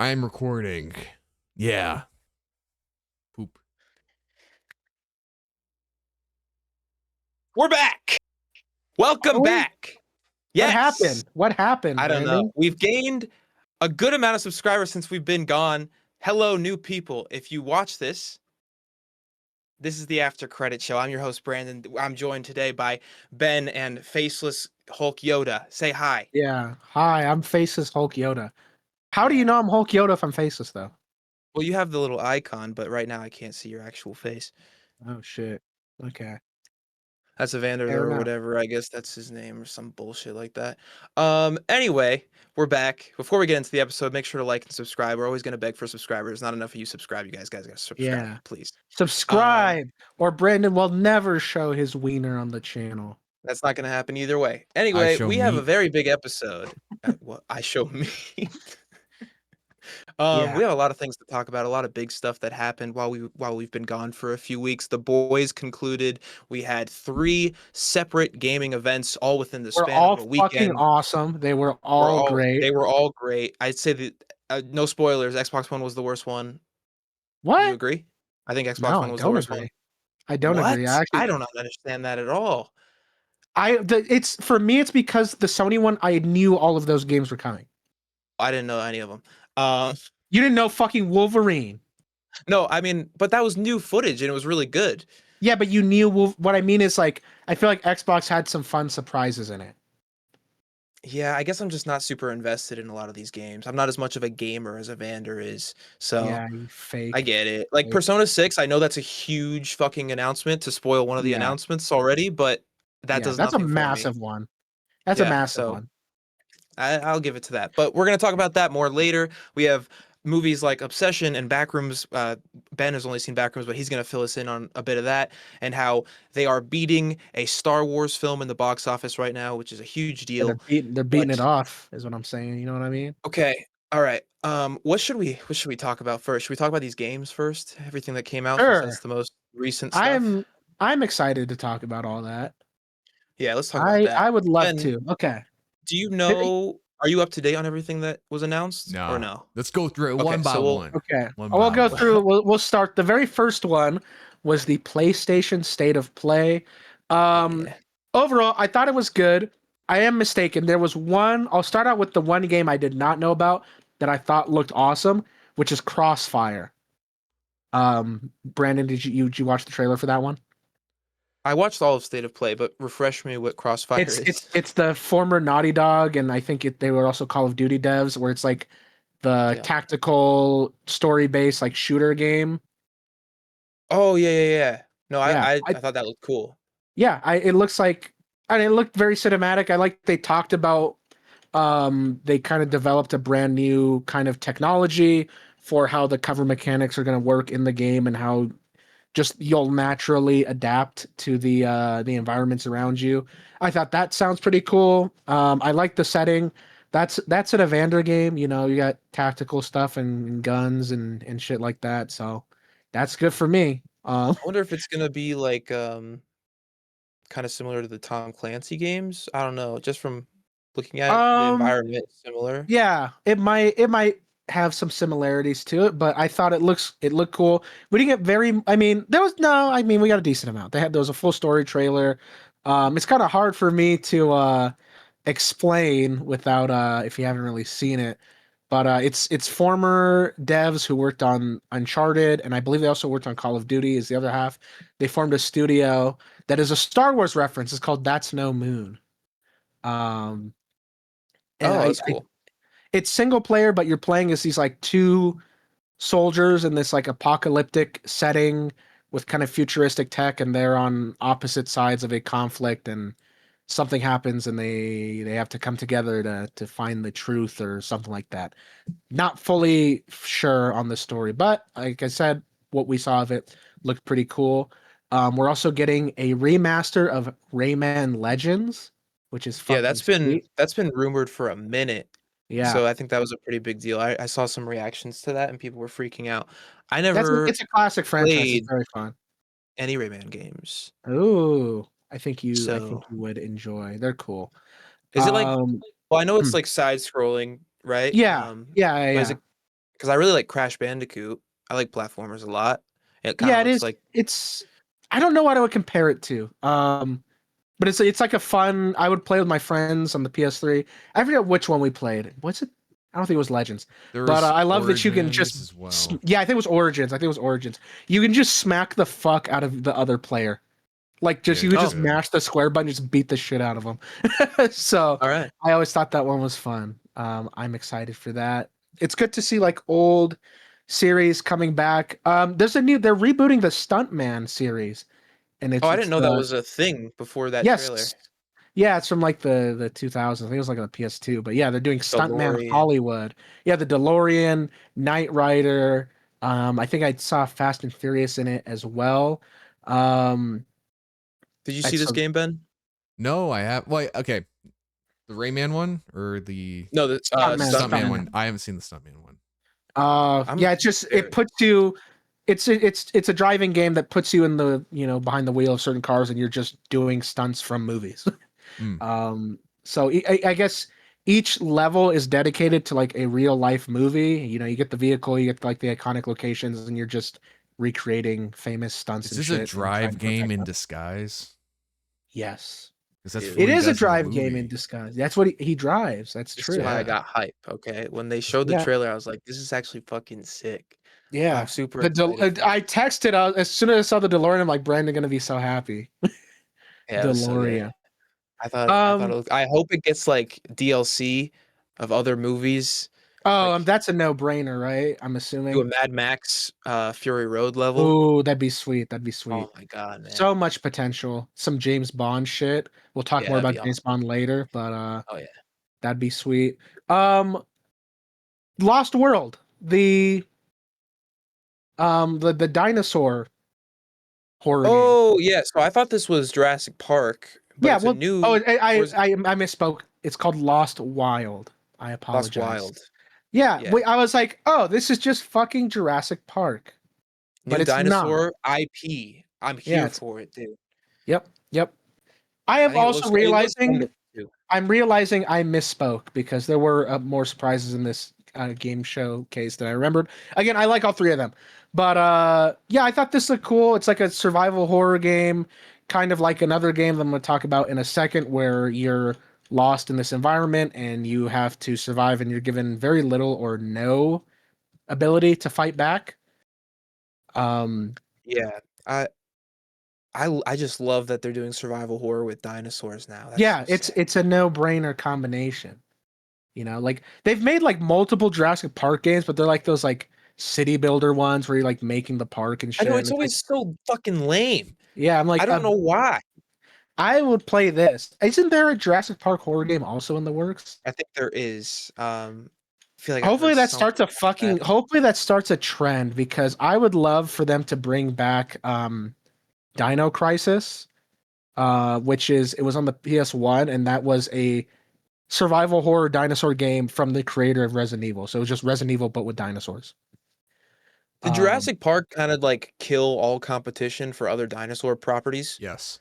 I'm recording. Yeah. Poop. We're back. Welcome back. What Yes. happened? What happened, I don't Brandon? know. We've gained a good amount of subscribers since we've been gone. Hello, new people. If you watch this, this is the after credit show. I'm your host, Brandon. I'm joined today by Ben and Faceless Hulk Yoda. Say hi. Yeah. Hi, I'm Faceless Hulk Yoda. How do Yeah. you know I'm Hulk Yoda if I'm faceless though? Well, you have the little icon, but right now I can't see your actual face. Oh shit. Okay. That's Evander Fair or enough. whatever. I guess that's his name or some bullshit like that. Anyway, we're back. Before we get into the episode, make sure to like and subscribe. We're always gonna beg for subscribers. Not enough of you subscribe. You guys gotta subscribe, Yeah. please. Subscribe or Brandon will never show his wiener on the channel. That's not gonna happen either way. I Anyway, show we have a meat. very big episode. What I show me. Yeah. We have a lot of things to talk about, a lot of big stuff that happened while we've been gone for a few weeks. The boys concluded. We had 3 separate gaming events all within the We're span all of a fucking weekend. awesome. They were all great. They were all great. I'd say that no spoilers. Xbox One was the worst one. Do you What? agree? I think Xbox No, One I was the don't worst agree. one. I don't What? agree. I actually I don't understand that at all. it's for me it's because the Sony one I knew all of those games were coming. I didn't know any of them. You didn't know fucking Wolverine. No, I mean, but that was new footage and it was really good. Yeah, but you knew what I mean is like I feel like Xbox had some fun surprises in it. Yeah, I guess I'm just not super invested in a lot of these games. I'm not as much of a gamer as Evander is, so Yeah, you fake. I get it. Like fake. Persona 6, I know that's a huge fucking announcement to spoil one of the Yeah. announcements already, but that does That's a nothing for me. massive one. That's a Yeah, massive so one. I'll give it to that. But we're going to talk about that more later. We have movies like Obsession and Backrooms. Ben has only seen Backrooms, but he's going to fill us in on a bit of that and how they are beating a Star Wars film in the box office right now, which is a huge Yeah, deal. they're beating But- it off, is what I'm saying. You know what I mean? Okay. All right. What should we talk about first? Should we talk about these games first? Everything that came out, since Sure. that's the most recent stuff. I'm excited to talk about all that. Yeah, let's talk about that. I would love Ben, to. Okay. Do you know? Are you up to date on everything that was announced, or no? Let's go through it Okay, one by so one. Okay. One We'll by go one. through. We'll start. The very first one was the PlayStation State of Play. Yeah. Overall, I thought it was good. I am mistaken. There was one. I'll start out with the one game I did not know about that I thought looked awesome, which is Crossfire. Brandon, did you watch the trailer for that one? I watched all of State of Play, but refresh me what Crossfire is. It's the former Naughty Dog, and I think they were also Call of Duty devs, where it's like the tactical story based like shooter game. Oh yeah. No, Yeah, I thought that looked cool. Yeah, it looks like, and it looked very cinematic. I like they talked about they kind of developed a brand new kind of technology for how the cover mechanics are going to work in the game and how just you'll naturally adapt to the environments around you. I thought that sounds pretty cool. I like the setting. That's an Evander game. You know, you got tactical stuff and guns and shit like that. So that's good for me. I wonder if it's gonna be like kind of similar to the Tom Clancy games. I don't know. Just from looking at it, the environment is similar. Yeah, it might have some similarities to it, but I thought it looked cool. We didn't get very. I mean, we got a decent amount. There was a full story trailer. It's kind of hard for me to explain without if you haven't really seen it. But it's former devs who worked on Uncharted, and I believe they also worked on Call of Duty. Is the other half? They formed a studio that is a Star Wars reference. It's called That's No Moon. And That's cool. it's single player, but you're playing as these like 2 soldiers in this like apocalyptic setting with kind of futuristic tech, and they're on opposite sides of a conflict, and something happens and they have to come together to find the truth or something like that. Not fully sure on the story, but like I said, what we saw of it looked pretty cool. We're also getting a remaster of Rayman Legends, which is fucking sweet. that's been rumored for a minute. Yeah. So I think that was a pretty big deal. I saw some reactions to that and people were freaking out. I It's never a classic franchise. played It's very fun. any Rayman games. Ooh, I think you So would enjoy. They're cool. is it like, well, I know it's hmm. like side scrolling, right? Yeah. But is Yeah. it because I really like Crash Bandicoot. I like platformers a lot. It kind Yeah, of it looks is. like It's I don't know what I would compare it to. But it's like a fun. I would play with my friends on the PS3. I forget which one we played. What's it? I don't think it was Legends. There But was I love that you can Origins just as well. yeah, I think it was Origins. I think it was Origins. You can just smack the fuck out of the other player. Like just Yeah, you could you just could. mash the square button, just beat the shit out of them. So all right. I always thought that one was fun. I'm excited for that. It's good to see like old series coming back. They're rebooting the Stuntman series, and Oh, I it's didn't know that the was a thing before that trailer. yes, yeah, it's from like the 2000s. I think it was like on the PS2, but yeah, they're doing Stuntman DeLorean. Hollywood. Yeah, the DeLorean, Knight Rider. I think I saw Fast and Furious in it as well. Um, Did you I see this saw, game, Ben? No, I have. Well, okay, the Rayman one or the No, the Stuntman, Stuntman Stuntman. one. I haven't seen the Stuntman one. I'm yeah, it's just very- it puts you. It's a driving game that puts you in the behind the wheel of certain cars, and you're just doing stunts from movies. Mm. So I guess each level is dedicated to like a real life movie. You get the vehicle, you get like the iconic locations, and you're just recreating famous stunts Is and this a shit. And trying drive to game perfect in them. disguise? Yes, Because that's Dude. what it he is a does in the drive game in movie. disguise. That's what he drives. That's This true. is why I Yeah. got hype. Okay, when they showed the Yeah. trailer, I was like, "This is actually fucking sick." Yeah, I'm super excited. for I it. texted as soon as I saw the DeLorean. I'm like, Brandon gonna be so happy. Yeah, it was so good. DeLorean. I thought it I hope it gets like DLC of other movies, like That's a no-brainer, right? I'm do a assuming. Mad Max Fury Road level. Oh, that'd be sweet. That'd be Oh sweet. my god, man. So much potential. Some James Bond shit. We'll talk Yeah, more that'd about be James awesome. Bond later, but Oh yeah. that'd be sweet. Um, Lost World, the dinosaur horror game. Oh yeah. So I thought this was Jurassic Park, but Yeah, it's a well, new or is it I misspoke. It's called Lost Wild. I Lost apologize. Wild. Yeah, Yeah. I was like, oh, this is just fucking Jurassic Park, but New it's not. dinosaur IP. I'm Yeah, here for it, dude. yep. I I am think also it looks realizing wonderful too. I'm realizing I misspoke because there were more surprises in this game showcase than I remembered. Again, I like all three of them, but yeah, I thought this looked cool. It's like a survival horror game, kind of like another game that I'm going to talk about in a second, where you're lost in this environment and you have to survive, and you're given very little or no ability to fight back. Yeah. I I just love that they're doing survival horror with dinosaurs now. That's Yeah, so it's sick. it's a no-brainer combination. Like they've made like multiple Jurassic Park games, but they're like those like city builder ones where you're like making the park and I shit. know And it's it's like, always so fucking lame. yeah, I'm I like, don't know why. I would play this. Isn't there a Jurassic Park horror game also in the works? I think there is. I feel like I've heard Hopefully that starts a trend, because I would love for them to bring back Dino Crisis, it was on the PS1, and that was a survival horror dinosaur game from the creator of Resident Evil. So it was just Resident Evil but with dinosaurs. Did Um, Jurassic Park kind of like kill all competition for other dinosaur properties? Yes.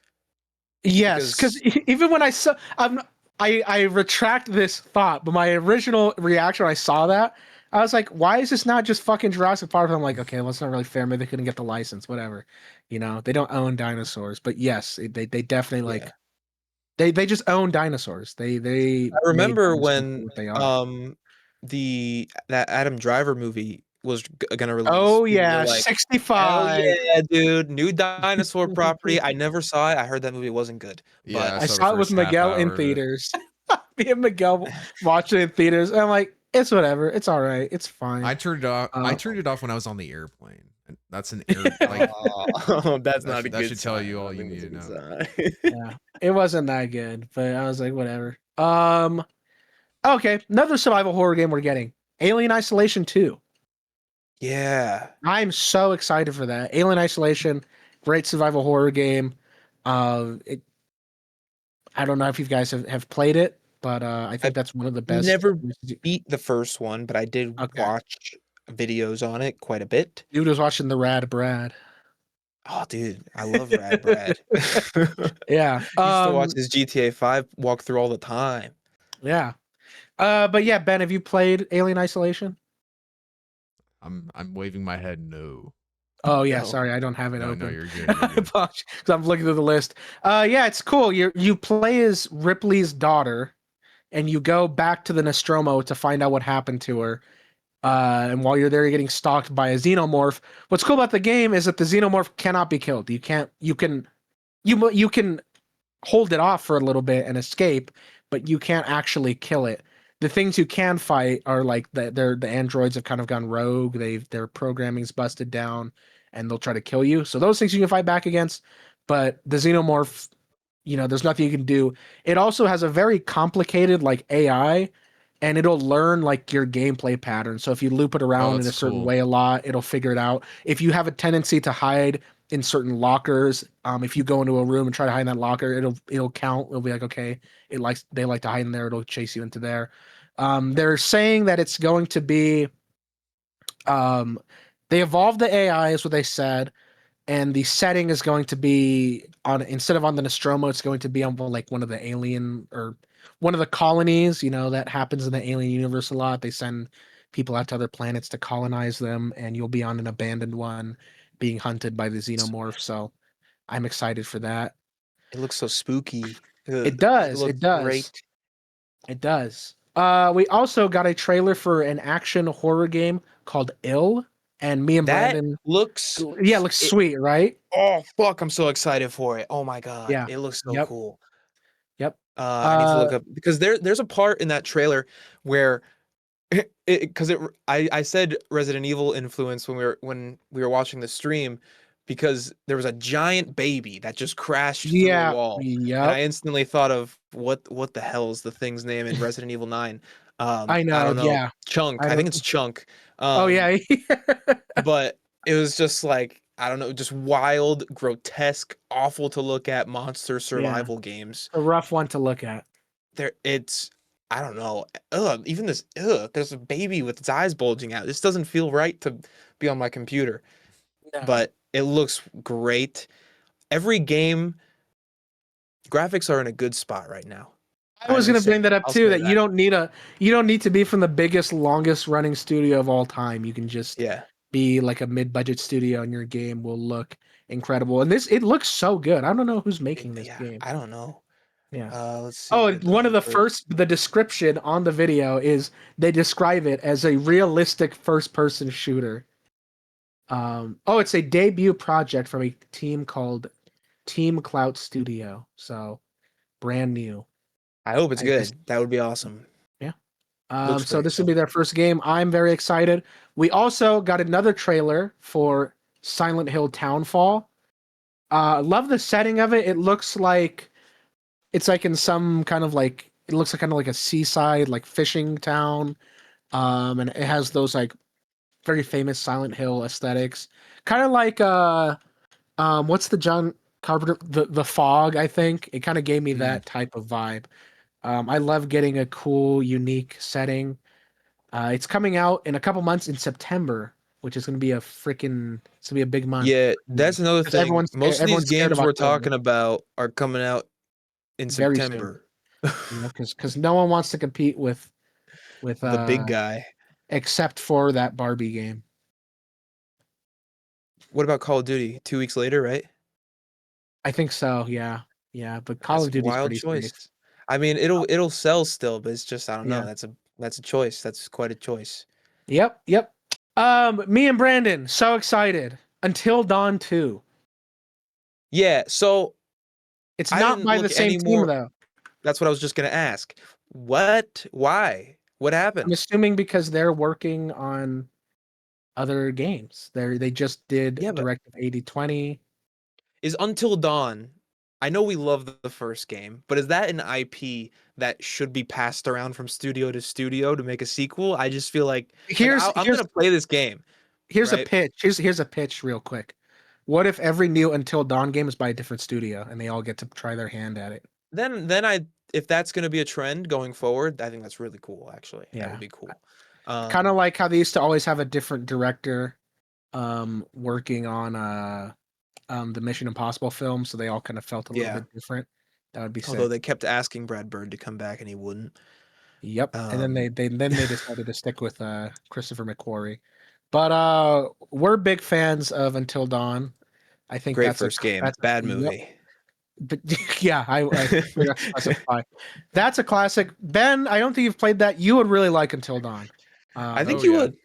Yes, because even when I retract this thought, but my original reaction when I saw that, I was like, why is this not just fucking Jurassic Park? I'm like, okay, well, it's not really fair. Maybe they couldn't get the license, whatever. They don't own dinosaurs, but yes, they definitely Yeah. like they just own dinosaurs. They I made remember dinosaurs when what they are. that Adam Driver movie was gonna release. Oh People were yeah, like, "Hell 65. yeah, dude! New dinosaur property." I never saw it. I heard that movie wasn't good, Yeah, but I saw the saw it with first half Miguel hour in of it. theaters. Me and Miguel watching it in theaters. And I'm like, it's whatever. It's all right. It's fine. I turned it off. I Uh, turned it off when I was on the airplane. And that's an air like oh, that's not a that good should tell sign. you I all don't you think need it's to a know. good sign. Yeah, it wasn't that good, but I was like, whatever. Okay, another survival horror game we're getting. Alien Isolation 2. Yeah. I'm so excited for that. Alien Isolation, great survival horror game. It I don't know if you guys have played it, but I think I've that's one of the best. never beat the first one, but I did Okay. watch videos on it quite a bit. Dude was watching the Rad Brad. Oh, dude, I love Rad Brad. Yeah. Used to watch his GTA 5 walkthrough all the time. Yeah. But yeah, Ben, have you played Alien Isolation? I'm waving my head no. Oh yeah, No. sorry, I don't have it No, open. you're good. You're good. Because I'm looking through the list. Yeah, it's cool. You play as Ripley's daughter, and you go back to the Nostromo to find out what happened to her. And while you're there, you're getting stalked by a xenomorph. What's cool about the game is that the xenomorph cannot be killed. You can hold it off for a little bit and escape, but you can't actually kill it. The things you can fight are like the androids have kind of gone rogue. Their programming's busted down, and they'll try to kill you. So those things you can fight back against, but the xenomorph, there's nothing you can do. It also has a very complicated like AI, and it'll learn like your gameplay pattern. So if you loop it around in a that's certain cool. way a lot, it'll figure it out. If you have a tendency to hide in certain lockers, if you go into a room and try to hide in that locker, it'll count. It'll be like, okay, they like to hide in there. It'll chase you into there. They're saying that it's going to be, they evolved the AI is what they said, and the setting is going to be on, instead of on the Nostromo, it's going to be on like one of the alien or one of the colonies. That happens in the alien universe a lot. They send people out to other planets to colonize them, and you'll be on an abandoned one being hunted by the xenomorph. So I'm excited for that. It looks so spooky. It Ugh, it does. looks It does. great. It does. We also got a trailer for an action horror game called Ill, and me and That Brandon. looks Yeah, it looks sweet, right? oh fuck, I'm so excited for it. Oh my god, Yeah. it looks so Yep. cool. Yep. I need to look up because there's a part in that trailer where I said Resident Evil influence when we were watching the stream because there was a giant baby that just crashed through a Yeah. wall, and I Yep. instantly thought of what the hell is the thing's name in Resident Evil 9? I I know. don't know. Yeah. Chunk. I I think don't. it's Chunk. Oh yeah. But it was just like I don't know, just wild, grotesque, awful to look at monster Yeah. survival games. A rough one to look at. It's I don't know. Ugh, even this there's a baby with its eyes bulging out. This doesn't feel right to be on my computer. No. But it looks great. Every game graphics are in a good spot right now. I was gonna bring that up I'll too. say That you don't need to be from the biggest, longest running studio of all time. You can just Yeah. be like a mid-budget studio, and your game will look incredible. And it looks so good. I don't know who's making this Yeah, game. I don't know. Yeah. Let's see. Oh, and one of the description on the video is they describe it as a realistic first-person shooter. It's a debut project from a team called Team Clout Studio. So brand new. I hope it's I good. just- That would be awesome. Yeah. Looks So great, this would be their first game. I'm very excited. We also got another trailer for Silent Hill Townfall. Love the setting of it. It looks like it's like in some kind of like it looks like kind of like a seaside like fishing town. And it has those like very famous Silent Hill aesthetics. Kind of like what's the John Carpenter the Fog, I think. It kind of gave me that type of vibe. I love getting a cool, unique setting. It's coming out in a couple months in September, which is going to be it's going to be a big month. Yeah, that's another 'Cause thing. Most of these scared games of we're October. talking about are coming out in Very soon. September. Because no one wants to compete with The big guy. except for that Barbie game. What about Call of Duty? 2 weeks later, right? I think so. Yeah, but Call That's of a Duty's wild pretty choice. safe. I mean, it'll sell still, but it's just I don't know. Yeah. That's a choice. That's quite a choice. Yep. Me and Brandon so excited. Until Dawn 2. Yeah, so It's I not didn't by the look same anymore. team though. That's what I was just gonna ask. What? Why? What I'm happened? assuming because they're working on other games. They just did Yeah, but Directive 8020. is Until Dawn. I know we love the first game, but is that an IP that should be passed around from studio to studio to make a sequel? I just feel like I'm gonna play this game. Here's a right? pitch. Here's a pitch real quick. What if every new Until Dawn game is by a different studio and they all get to try their hand at it? Then if that's gonna be a trend going forward, I think that's really cool. Actually, that Yeah. would be cool. Kind of like how they used to always have a different director working on the Mission Impossible film, so they all kind of felt a little Yeah. bit different. That would be Although sick. they kept asking Brad Bird to come back and he wouldn't. Yep. And then Um, they decided to stick with Christopher McQuarrie. But we're big fans of Until Dawn. I think Great that's first game. that's Bad yep. movie. But yeah, I forgot to specify. That's a classic. Ben, I don't think you've played that. You would really like Until Dawn. I think Oh, you yeah. would.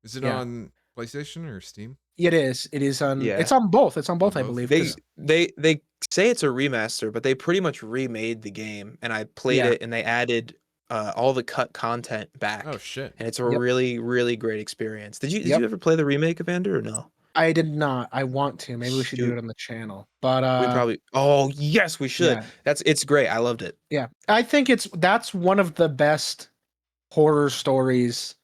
Is it Yeah. on PlayStation or Steam? It is. It is on. Yeah. It's on both. It's on both, I both? believe. They 'cause- they say it's a remaster, but they pretty much remade the game, and I played Yeah. it, and they added all the cut content back, Oh shit. and it's a Yep. really really great experience. Did Yep. you ever play the remake, Evander, or no? I did not. I want to. Maybe we should do Shoot. it on the channel. But We probably. Oh yes, we should. yeah. It's great. I loved it. Yeah. I think that's one of the best horror stories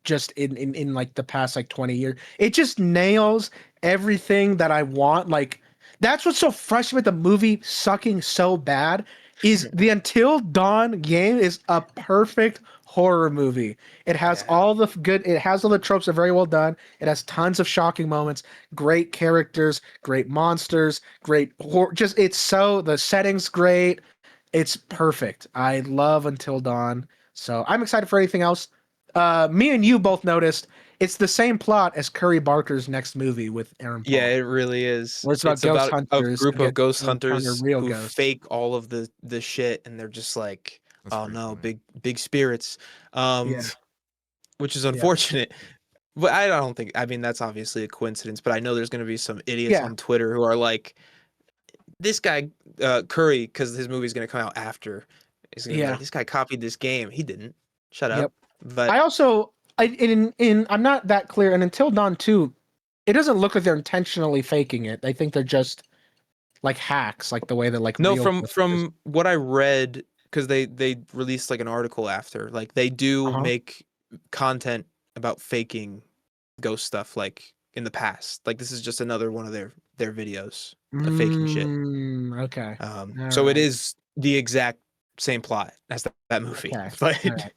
just in like the past like 20 years. It just nails everything that I want. Like that's what's so frustrating with the movie sucking so bad is the Until Dawn game is a perfect horror movie. It has Yeah. all the good, it has all the tropes are very well done. It has tons of shocking moments, great characters, great monsters, great horror. Just it's so the setting's great. It's perfect. I love Until Dawn. So I'm excited for anything else. Me and you both noticed it's the same plot as Curry Barker's next movie with Aaron Paul. Yeah, it really is. Where it's about ghost hunters a group who of get ghost to encounter hunters real who ghosts. fake all of the shit, and they're just like, That's oh pretty no, funny. big spirits, Yeah. which is unfortunate. But I don't think. I mean, that's obviously a coincidence. But I know there's going to be some idiots Yeah. on Twitter who are like, this guy Curry, because his movie's going to come out after. Is going to be Yeah. like, this guy copied this game. He didn't. Shut Yep. up. But I also in I'm not that clear, and Until Dawn 2, it doesn't look like they're intentionally faking it. I think they're just like hacks, like the way that like no, real from ghosts is. from what I read, because they released like an article after, like they do Uh-huh. make content about faking ghost stuff, like in the past. Like this is just another one of their videos of faking shit. Okay. So it Alright. is the exact same plot as that movie. Okay. But Alright.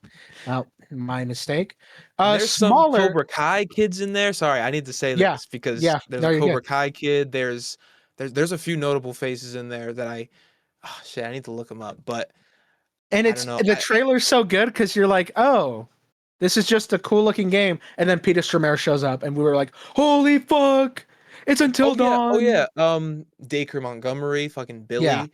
Well, my mistake. there's Smaller. some Cobra Kai kids in there. Sorry, I need to say Yeah, this because yeah, there's no, a you're Cobra good. Kai kid. There's a few notable faces in there that I need to look them up. But And I it's don't know. the trailer's so good because you're like, oh, this is just a cool looking game. And then Peter Stormare shows up, and we were like, holy fuck, it's Until Dawn. Oh yeah. Dacre Montgomery, fucking Billy. Yeah.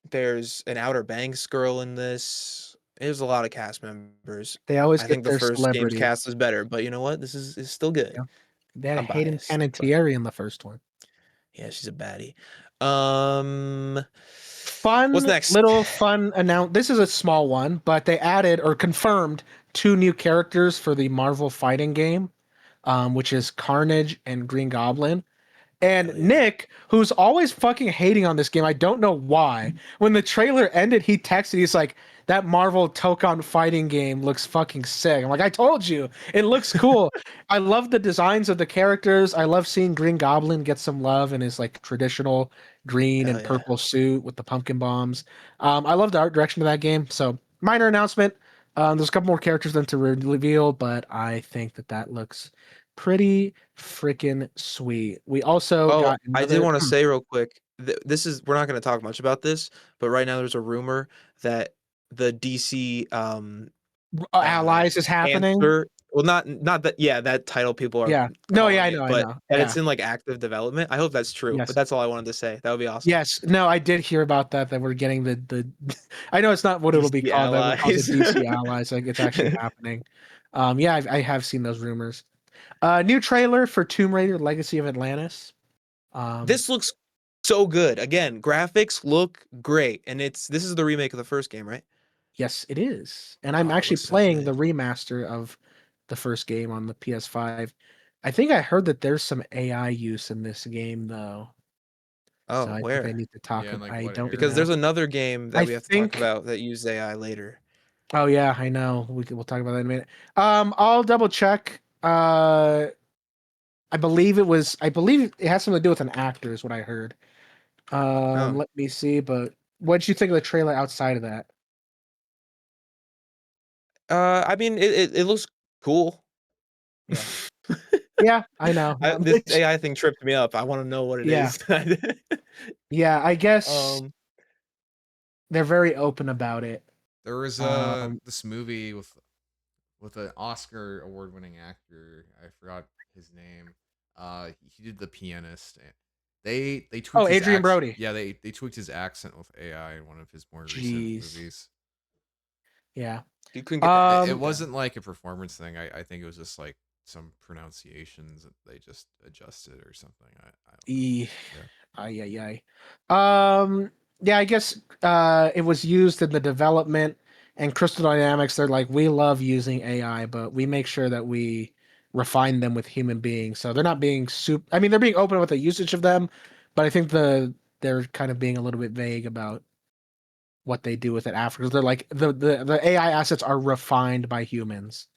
There's an Outer Banks girl in this. There's a lot of cast members. They always I get think the their first game's celebrity. cast was better, but you know what? This is still good. Yeah. They had I'm Hayden biased, but- Panettiere in the first one. Yeah, she's a baddie. Fun What's next? little fun announce. This is a small one, but they added or confirmed 2 new characters for the Marvel fighting game, which is Carnage and Green Goblin. And Hell yeah. Nick, who's always fucking hating on this game, I don't know why. When the trailer ended, he texted, he's like, that Marvel Tokon fighting game looks fucking sick. I'm like, I told you, it looks cool. I love the designs of the characters. I love seeing Green Goblin get some love in his like traditional green Hell and yeah. purple suit with the pumpkin bombs. I love the art direction of that game. So minor announcement. There's a couple more characters than to reveal, but I think that looks pretty freaking sweet. We also got I did want to say real quick. This is we're not going to talk much about this, but right now there's a rumor that the DC Allies is happening. answer. Well, not that. Yeah, that title people are. Yeah. No, yeah, I calling know, it, I but know. that Yeah. it's in like active development. I hope that's true. Yes. But that's all I wanted to say. That would be awesome. Yes. No, I did hear about that we're getting the I know it's not what it'll be DC called, but we'll call it Allies. DC Allies. Like it's actually happening. Yeah, I have seen those rumors. New trailer for Tomb Raider: Legacy of Atlantis. This looks so good. Again, graphics look great, and this is the remake of the first game, right? Yes, it is. And I'm Oh, it actually looks so playing good. the remaster of the first game on the PS5. I think I heard that there's some AI use in this game though. Oh, So I where? think I need to talk Yeah, like I what don't area? Because know. there's another game that I we have to think- talk about that used AI later. Oh yeah, I know. We'll talk about that in a minute. I'll double check. I believe it has something to do with an actor, is what I heard. Oh. Let me see, but what did you think of the trailer outside of that? I mean, it looks cool. Yeah. Yeah, I know. This AI thing tripped me up. I want to know what it Yeah. is. Yeah, I guess Um, they're very open about it. There was Um, this movie with with an Oscar award-winning actor. I forgot his name. He did The Pianist. They Oh, tweaked his Adrian accent. Brody. Yeah, they tweaked his accent with AI in one of his more recent Jeez. movies. Yeah. You couldn't get It Um, wasn't like a performance thing. I think it was just like some pronunciations that they just adjusted or something. I don't know. E- Yeah. Ay, ay, ay. Yeah, I guess it was used in the development, and Crystal Dynamics, they're like, we love using AI, but we make sure that we refine them with human beings. So they're not being super, I mean, they're being open with the usage of them, but I think they're kind of being a little bit vague about what they do with it after. 'Cause they're like the AI assets are refined by humans.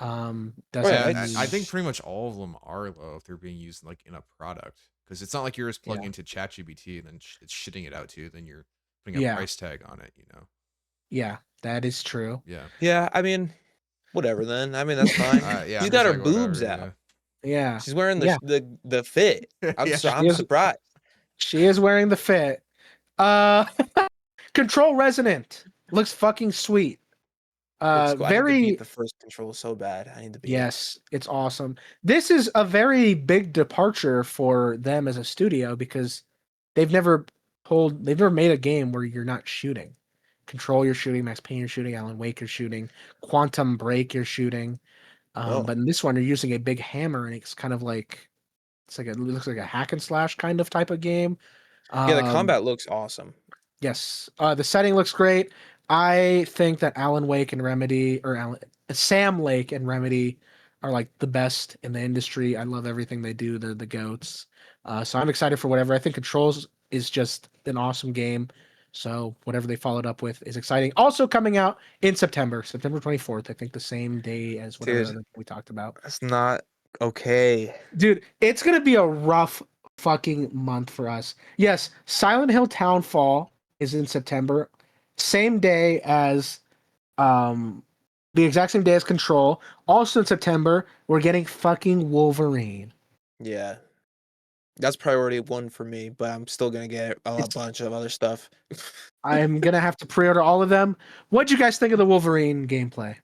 Oh, Doesn't yeah, Yeah, I mean think pretty much all of them are though if they're being used like in a product because it's not like you're just plugging Yeah. into ChatGPT and then it's shitting it out to you. Then you're putting a Yeah. price tag on it. Yeah, that is true. Yeah. Yeah, I mean, whatever then. I mean, that's fine. Yeah. She's I'm got just her like, boobs whatever, out. Yeah. She's wearing Yeah. the fit. Yeah. She I'm is- surprised. She is wearing the fit. Uh Control Resonant looks fucking sweet. Looks cool. I need to Very beat the first Control so bad. I need to beat it. yes, it's awesome. This is a very big departure for them as a studio because they've never they've never made a game where you're not shooting. Control you're shooting, Max Payne you're shooting, Alan Wake you're shooting, Quantum Break you're shooting. Oh. But in this one you're using a big hammer and it's kind of like it looks like a hack and slash kind of type of game. Yeah, the combat looks awesome. Yes, the setting looks great. I think that Alan Wake and Remedy, or Sam Lake and Remedy, are like the best in the industry. I love everything they do. They're the goats. So I'm excited for whatever. I think Controls is just an awesome game. So whatever they followed up with is exciting. Also coming out in September, September 24th. I think the same day as whatever Dude. other game we talked about. That's not okay. Dude, it's gonna be a rough fucking month for us. Yes, Silent Hill Townfall is in September, same day as the exact same day as Control. Also in September, we're getting fucking Wolverine. Yeah. That's priority 1 for me, but I'm still gonna get a It's- bunch of other stuff. I'm gonna have to pre-order all of them. What'd you guys think of the Wolverine gameplay?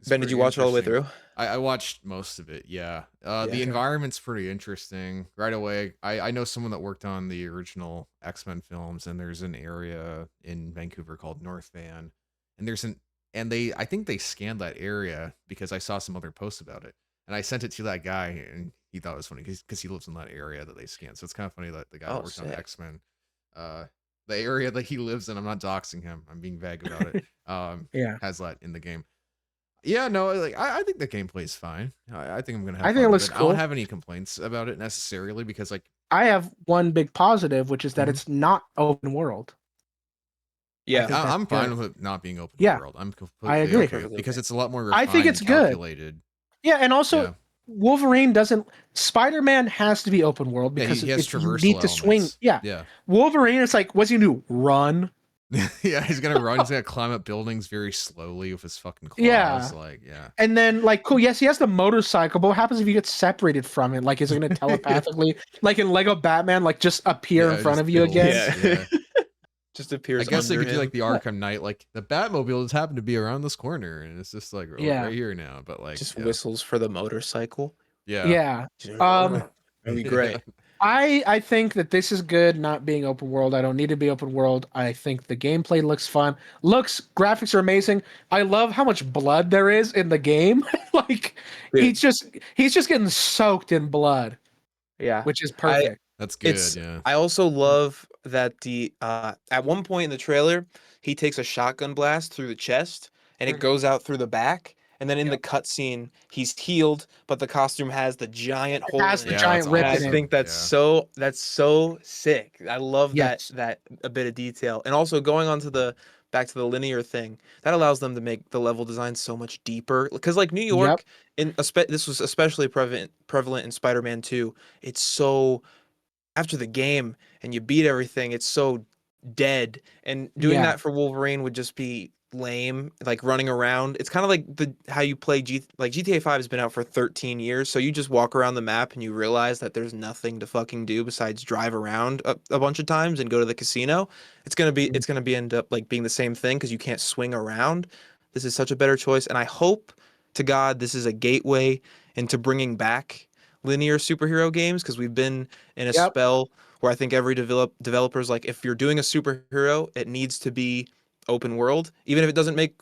It's Ben, did you pretty watch it all the way interesting. through? I watched most of it. Yeah. The Yeah. environment's pretty interesting. Right away, I know someone that worked on the original X-Men films, and there's an area in Vancouver called North Van, and I think they scanned that area because I saw some other posts about it, and I sent it to that guy, and he thought it was funny because he lives in that area that they scanned. So it's kind of funny that the guy that Oh, worked on sick. X-Men, the area that he lives in, I'm not doxing him. I'm being vague about it. Yeah. Has that in the game. Yeah, no, like I think the gameplay is fine. I think I'm gonna have I think fun it with looks I cool. don't have any complaints about it necessarily because like I have one big positive, which is that Mhm. it's not open world. Yeah. think that's I'm fine good. with it not being open Yeah, world. I'm completely I agree. okay with it because it's a lot more I refined think it's and good. calculated. Yeah, and also Yeah. Wolverine doesn't. Spider-Man has to be open world Yeah, because he has you traversal need to swing. elements. Yeah, Yeah. Wolverine. It's like, what's he do? Run. Yeah, he's gonna run, he's gonna climb up buildings very slowly with his fucking claws. Yeah. Like, yeah. And then, like, cool. Yes, he has the motorcycle, but what happens if you get separated from it? Like, is it going to telepathically, like in Lego Batman, like just appear in Yeah, front just of you builds, again? Yeah. Yeah. Just I appears guess they under could do him. like the Arkham Knight, like the Batmobile just happened to be around this corner, and it's just like Yeah. right here now. But like, Just yeah. whistles for the motorcycle. Yeah. That'd be great. I think that this is good not being open world. I don't need to be open world. I think the gameplay looks fun. Graphics are amazing. I love how much blood there is in the game. Like Yeah. he's just getting soaked in blood, Yeah. which is perfect. That's good. It's- Yeah. I also love that the at one point in the trailer, he takes a shotgun blast through the chest and it Mhm. goes out through the back. And then in the Yep. cutscene, he's healed, but the costume has the giant hole. has in the it. giant that's rip And I in it. think that's Yeah. so sick. I love Yes. that a bit of detail. And also going on to back to the linear thing, that allows them to make the level design so much deeper. Because like New York, this was especially prevalent in Spider-Man 2. It's so after the game and you beat everything, it's so dead. And doing Yeah. that for Wolverine would just be lame, like running around. It's kind of like how you play GTA 5 has been out for 13 years, so you just walk around the map and you realize that there's nothing to fucking do besides drive around a bunch of times and go to the casino. It's gonna be end up like being the same thing because you can't swing around. This is such a better choice, and I hope to God this is a gateway into bringing back linear superhero games because we've been in a Yep. spell where I think every developer's like, if you're doing a superhero, it needs to be open world, even if it doesn't make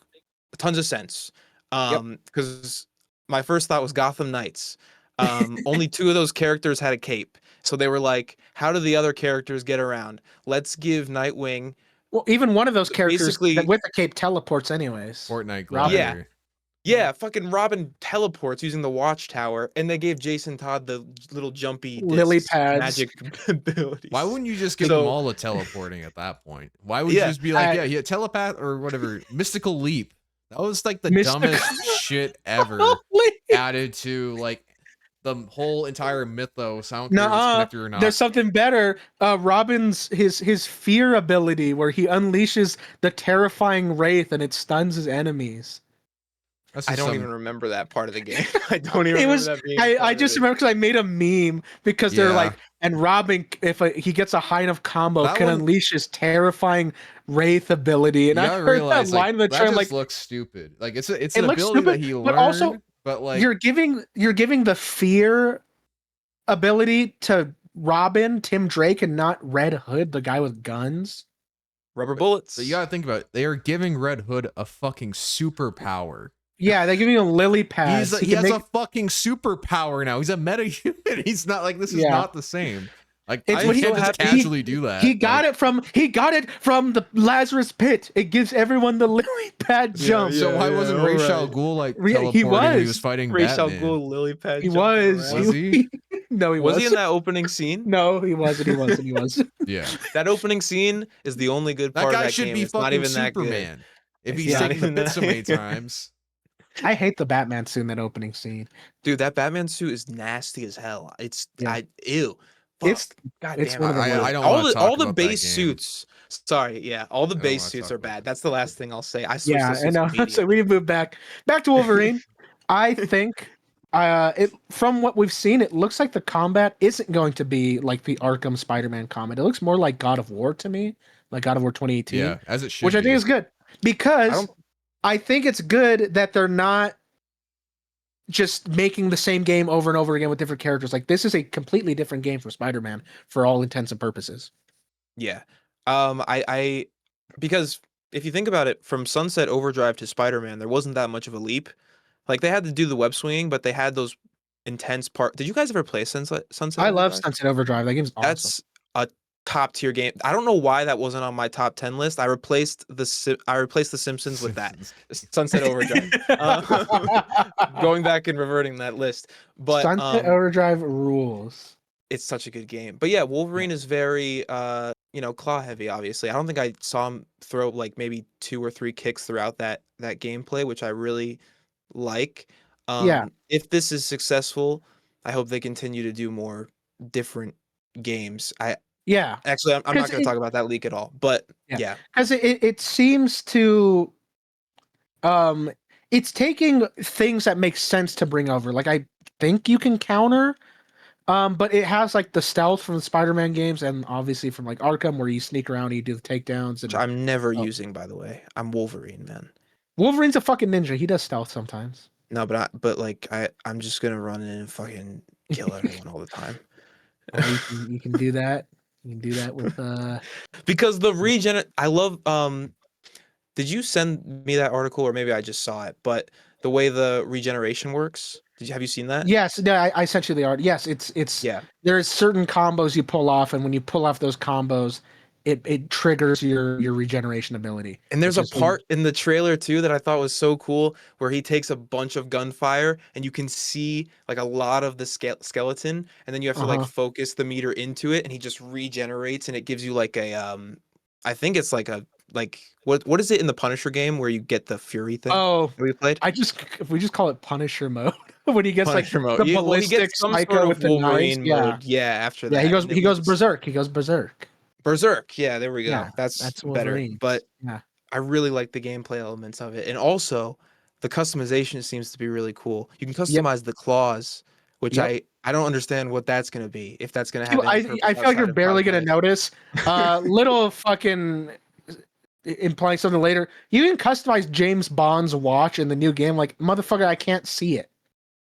tons of sense. Because my first thought was Gotham Knights. Only 2 of those characters had a cape. So they were like, how do the other characters get around? Let's give Nightwing. Well, even one of those characters Basically- that with the cape teleports anyways. Fortnite Robin. glider. Yeah, fucking Robin teleports using the Watchtower, and they gave Jason Todd the little jumpy Lily discs pads. magic abilities. Why wouldn't you just give them So- all the teleporting at that point? Why would Yeah, you just be like, I- yeah, telepath or whatever, mystical leap? That was like the Mystical- dumbest shit ever Holy- added to like the whole entire mythos. I don't care if it's Nuh-uh. connected or not. There's something better. Robin's his fear ability where he unleashes the terrifying wraith and it stuns his enemies. That's I just don't some- even remember that part of the game. I don't even It remember was that being part I of just it. remember because I made a meme because they're Yeah. like, and Robin, if he gets a high enough combo, That can one- unleash his terrifying wraith ability. And you I gotta heard realize, that line in the like, that trailer, just like looks stupid. Like it's It an looks ability that stupid, he learned, but also but like you're giving the fear ability to Robin, Tim Drake, and not Red Hood, the guy with guns. Rubber bullets. so you gotta think about it. They are giving Red Hood a fucking superpower. Yeah, they're giving him lily pads. He has a fucking superpower now. He's a metahuman. He's not like this is Yeah. not the same. Like It's I what he- can't just he- casually do that. He got it from the Lazarus Pit. It gives everyone the lily pad Yeah, jump. So why Yeah, wasn't yeah, Ra's al alright. Ghul like He teleporting when he was was. fighting Ra's al Batman? Ghul lily pad. He jumping was. around. Was he? No, he Was he in wasn't. that opening scene? No, he wasn't. He wasn't. He was. Yeah, That opening scene is the only good that part guy of that should game. be It's not fucking even that good. Superman. If It's he's not taking the even bit so that many good. times. I hate the Batman suit in that opening scene. Dude, that Batman suit is nasty as hell. It's Yeah. ew. Fuck. It's God it's damn one of it. the I worst. don't all wanna the talk all the about that base game. suits. Sorry, yeah, all the I don't base wanna suits talk are about bad. that. That's the last thing I'll say. I switched Yeah, to I know. social So media. we need to move back to Wolverine. I think it from what we've seen, it looks like the combat isn't going to be like the Arkham Spider-Man combat. It looks more like God of War to me, like God of War 2018, Yeah, as it should. which I be. think is good because don't- I think it's good that they're not just making the same game over and over again with different characters. Like this is a completely different game for Spider-Man for all intents and purposes. Yeah. I because if you think about it, from Sunset Overdrive to Spider-Man, there wasn't that much of a leap. Like they had to do the web swinging, but they had those intense part. Did you guys ever play Sunset? I love Overdrive? Sunset Overdrive. That game's awesome. That's a top tier game. I don't know why that wasn't on my top 10 list. I replaced the Simpsons with that. Sunset Overdrive. Going back and reverting that list. But Sunset Overdrive rules. it's such a good game. But yeah, Wolverine is very claw heavy, obviously. I don't think I saw him throw like maybe 2 or 3 kicks throughout that gameplay, which I really like. Yeah. If this is successful, I hope they continue to do more different games. Yeah. Actually, I'm not 'Cause going to talk about that leak at all. But Yeah. yeah. Because it seems to it's taking things that make sense to bring over. Like I think you can counter, but it has like the stealth from the Spider-Man games and obviously from like Arkham where you sneak around and you do the takedowns. Which And I'm never Oh. using, by the way. I'm Wolverine, man. Wolverine's a fucking ninja. He does stealth sometimes. No, but like I'm just gonna run in and fucking kill everyone all the time. You can do that. You can do that with Because the regen, I love. Did you send me that article, or maybe I just saw it? But the way the regeneration works, have you seen that? yes, no, I sent you the art. Yes, it's Yeah. there's certain combos you pull off, and when you pull off those combos, it triggers your regeneration ability. And there's a Which is when- part in the trailer too that I thought was so cool, where he takes a bunch of gunfire, and you can see like a lot of the skeleton, and then you have to like Uh-huh. focus the meter into it, and he just regenerates, and it gives you like a I think it's like a what is it in the Punisher game where you get the Fury thing? Oh, Have we played? if we just call it Punisher mode when he gets Punisher like mode. the Well, he ballistic gets some psycho sort of with the knives. Wolverine Yeah, mode. Yeah, after that. yeah. and it He goes was- berserk. He goes berserk. Berserk. Yeah, there we go. Yeah, that's that's better. Wolverine. But Yeah. I really like the gameplay elements of it, and also the customization seems to be really cool. You can customize the claws, which Yep. I don't understand what that's gonna be. If that's gonna have. Dude, any purpose I feel like you're outside of barely gonna cosplay. notice. Little fucking implying something later. You can customize James Bond's watch in the new game. Like, motherfucker, I can't see it.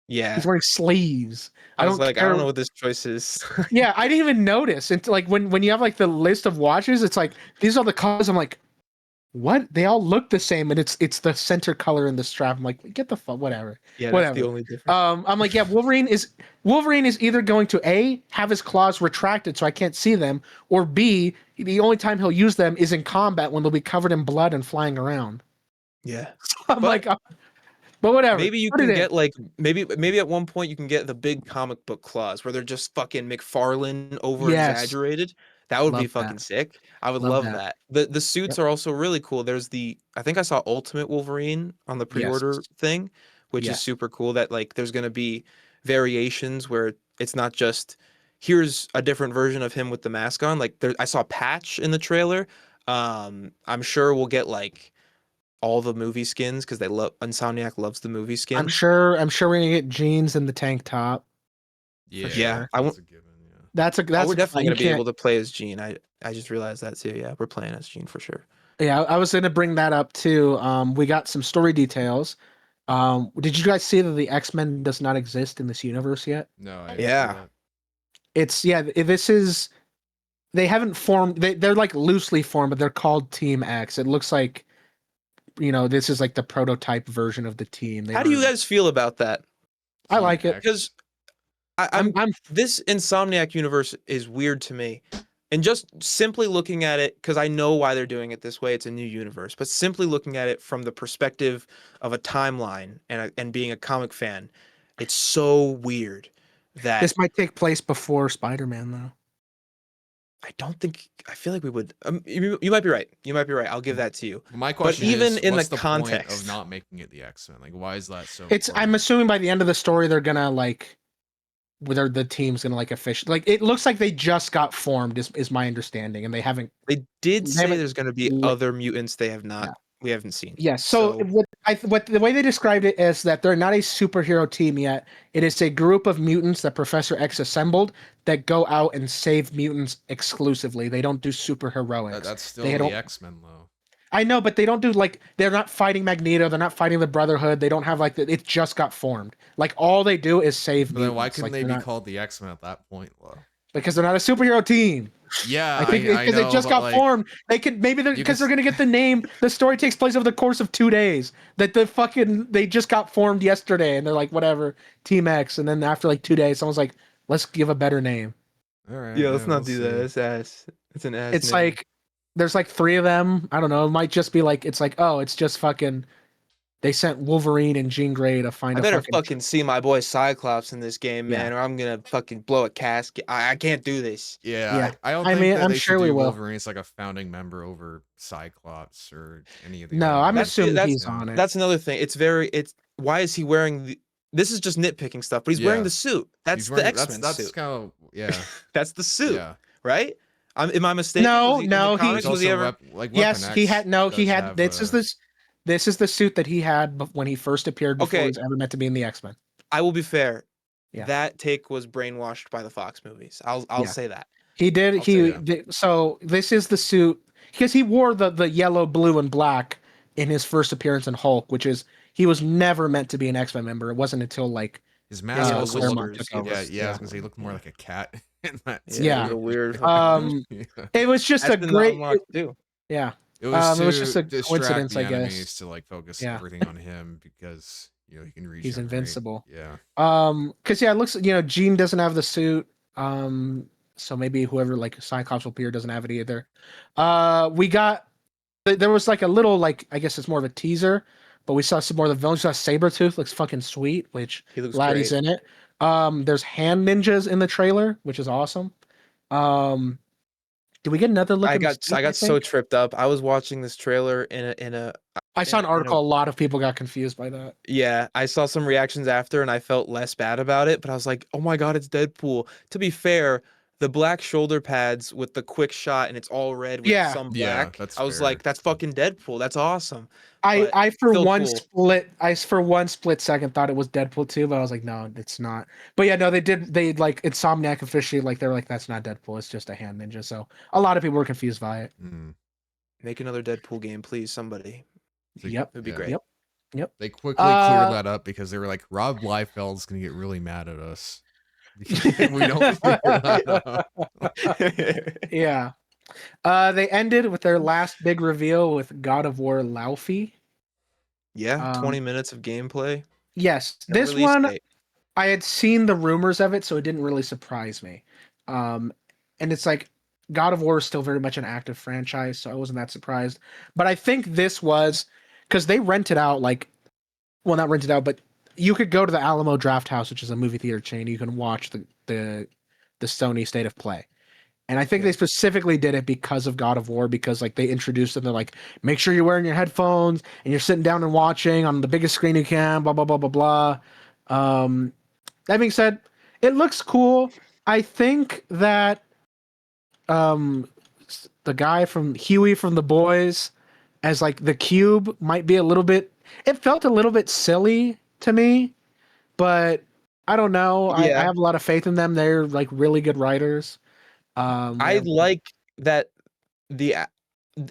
Yeah. He's wearing sleeves. I was like, I don't care. know what this choice is. Yeah, I didn't even notice. It's like when you have like the list of watches, it's like these are the colors. I'm like, what? They all look the same, and it's the center color in the strap. I'm like, get the fuck, whatever. Yeah, that's Whatever. the only difference. I'm like, yeah, Wolverine is either going to A, have his claws retracted so I can't see them, or B, the only time he'll use them is in combat when they'll be covered in blood and flying around. Yeah. I'm But- like, but whatever. Maybe you Put can it in. get like maybe at one point you can get the big comic book claws where they're just fucking McFarlane over exaggerated. That would be Love fucking that. sick. I would Love love that. that. The suits are also really cool. There's I think I saw Ultimate Wolverine on the pre-order thing, which Yes. is super cool that like there's gonna be variations where it's not just here's a different version of him with the mask on. Like I saw Patch in the trailer. I'm sure we'll get like all the movie skins because they love Insomniac loves the movie skins. I'm sure we're gonna get jeans in the tank top. Yeah, sure. I that's a given. Yeah. That's we're definitely you gonna be can't- able to play as Jean. I just realized that too. Yeah, we're playing as Jean for sure. Yeah, I was gonna bring that up too. We got some story details. Did you guys see that the X-Men does not exist in this universe yet? No, I didn't see Yeah. that. This is they haven't formed. They're like loosely formed, but they're called Team X. It looks like, this is like the prototype version of the team. How do you guys feel about that? I like it. Because I'm this Insomniac universe is weird to me. And just simply looking at it, because I know why they're doing it this way, it's a new universe. But simply looking at it from the perspective of a timeline and being a comic fan, it's so weird that This might take place before Spider-Man, though. I feel like we would. You might be right. You might be right. I'll give that to you. My question even is, in the what's the point context- of not making it the X-Men? Like, why is that so? I'm important? assuming by the end of the story they're gonna like, whether the team's gonna like officially like. It looks like they just got formed, is my understanding, and they haven't. They did They say haven't there's going to be li- other mutants they have not. We haven't seen. Yeah. So, what the way they described it is that they're not a superhero team yet. It is a group of mutants that Professor X assembled that go out and save mutants exclusively. They don't do superheroics. That's still they don't- the X-Men though. I know, but they don't do like they're not fighting Magneto. They're not fighting the Brotherhood. They don't have like it just got formed. Like all they do is save But then mutants. why couldn't like, they they're be not- called the X-Men at that point, though? Because they're not a superhero team. Yeah, I think I because know, they just but, got like, formed. They could maybe You because they're can gonna get the name. The story takes place over the course of 2 days. That they just got formed yesterday, and they're like whatever Team X, and then after like 2 days, someone's like, let's give a better name. All right, Yeah, let's not we'll do that. see. It's ass. It's an ass. It's name. like there's like 3 of them. I don't know. It might just be like it's like oh, it's just fucking. They sent Wolverine and Jean Grey to find I a better fucking. fucking see my boy Cyclops in this game, Yeah. man, or I'm gonna fucking blow a casket. I can't do this. Yeah, Yeah. I don't I think mean, that I'm they sure should we do will. Wolverine as like a founding member over Cyclops or any of the. No, other I'm ones. assuming that's- he's on it. That's another thing. It's why is he wearing the? This is just nitpicking stuff, but he's Yeah. wearing the suit. That's He's the wearing- X-Men That's suit. kind of yeah, That's the suit, yeah. right? Am I mistaken? No, Was he, in the no, he- comics, He's was he also ever? like Yes, Weapon he X had no. He does had have, this is the suit that he had when he first appeared before Okay. he was ever meant to be in the X-Men. I will be fair. Yeah. That take was brainwashed by the Fox movies. I'll Yeah. say that. He did. I'll say So this is the suit because he wore the yellow, blue, and black in his first appearance in Hulk, which is he was never meant to be an X-Men member. It wasn't until like His mask Yeah, also Claremont looked, took over. yeah, I was Yeah. gonna say he looked more like a cat in that. Yeah. it was a weird. Yeah. it was just That's a been great. unlocked too. Yeah, It was, It was to just a distract coincidence, the I guess. enemies to like focus Yeah. everything on him because he can regenerate. he's invincible. Yeah. Because it looks Jean doesn't have the suit. So maybe whoever like Cyclops will appear doesn't have it either. We got there was like a little like I guess it's more of a teaser, but we saw some more of the villains. We saw Sabretooth looks fucking sweet, which He looks glad great. he's in it. There's hand ninjas in the trailer, which is awesome. Did we get another look? I at got Mystique, so think? tripped up. I was watching this trailer in a I saw an in a- article. A lot of people got confused by that. yeah, I saw some reactions after and I felt less bad about it, but I was like, "Oh my god, it's Deadpool." To be fair, the black shoulder pads with the quick shot and it's all red with Yeah. some Yeah, black. that's I was fair. like, "That's fucking Deadpool. That's awesome." I But I for still one cool. split second thought it was Deadpool 2, but I was like, no, it's not. But yeah, no, they like Insomniac officially like they were like that's not Deadpool, it's just a hand ninja. So a lot of people were confused by it. Mm. Make another Deadpool game, please, somebody. So, Yep. It'd be yeah. great. Yep. They quickly cleared Uh, that up because they were like, Rob Liefeld's gonna get really mad at us if we don't clear that up. yeah. They ended with their last big reveal with God of War Laufey. Yeah, 20 Um, minutes of gameplay. yes, No this release one date. I had seen the rumors of it, so it didn't really surprise me. Um, and it's like God of War is still very much an active franchise, so I wasn't that surprised. But I think this was because they rented out well, not rented out, but you could go to the Alamo Draft House, which is a movie theater chain. You can watch the Sony State of Play. And I think Yeah. they specifically did it because of God of War, because like they introduced them. They're like, make sure you're wearing your headphones and you're sitting down and watching on the biggest screen you can. Blah blah blah blah blah. That being said, it looks cool. I think that the guy from Huey from The Boys as like the cube might be a little bit. It felt a little bit silly to me, but I don't know. I Yeah. have a lot of faith in them. They're like really good writers. They I have- like that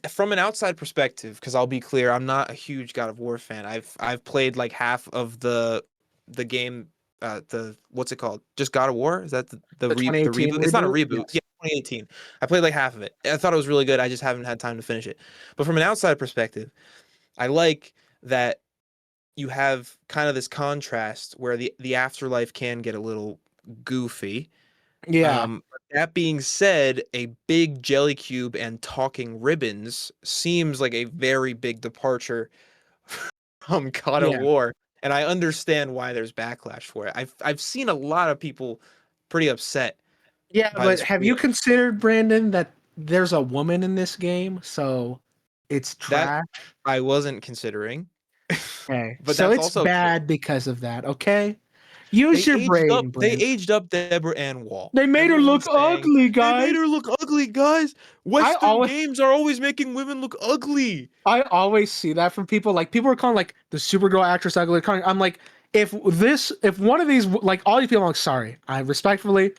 from an outside perspective, because I'll be clear, I'm not a huge God of War fan. I've played like half of the game, the what's it called? Just God of War? Is that the the 2018 reboot? It's not a reboot. reboot. Yes. Yeah, 2018. I played like half of it. I thought it was really good. I just haven't had time to finish it. But from an outside perspective, I like that you have kind of this contrast where the afterlife can get a little goofy. Yeah. But that being said, a big jelly cube and talking ribbons seems like a very big departure from God of Yeah. War, and I understand why there's backlash for it. I've seen a lot of people pretty upset Yeah, by but this have you reveal. considered, Brandon, that there's a woman in this game, so it's That trash? I wasn't considering, Okay. but So that's it's also true. bad because of that, okay? Use your brain, They Brandon. aged up Deborah Ann Wall. They made her look Everyone's saying ugly, they guys. made her look ugly, guys. I Western always games are always making women look ugly. I always see that from people. Like people are calling like the Supergirl actress ugly. I'm like, if one of these, like all these people, I'm like, sorry, I respectfully,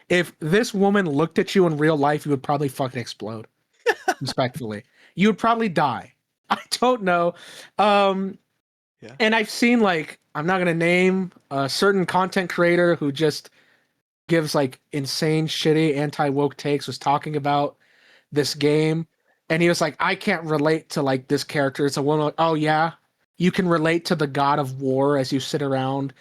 if this woman looked at you in real life, you would probably fucking explode. Respectfully, you would probably die. I don't know. Yeah. And I've seen like I'm not gonna name a certain content creator who just gives like insane, shitty, anti woke takes. Was talking about this game, and he was like, I can't relate to like this character. It's a woman. Like, oh yeah, you can relate to the God of War as you sit around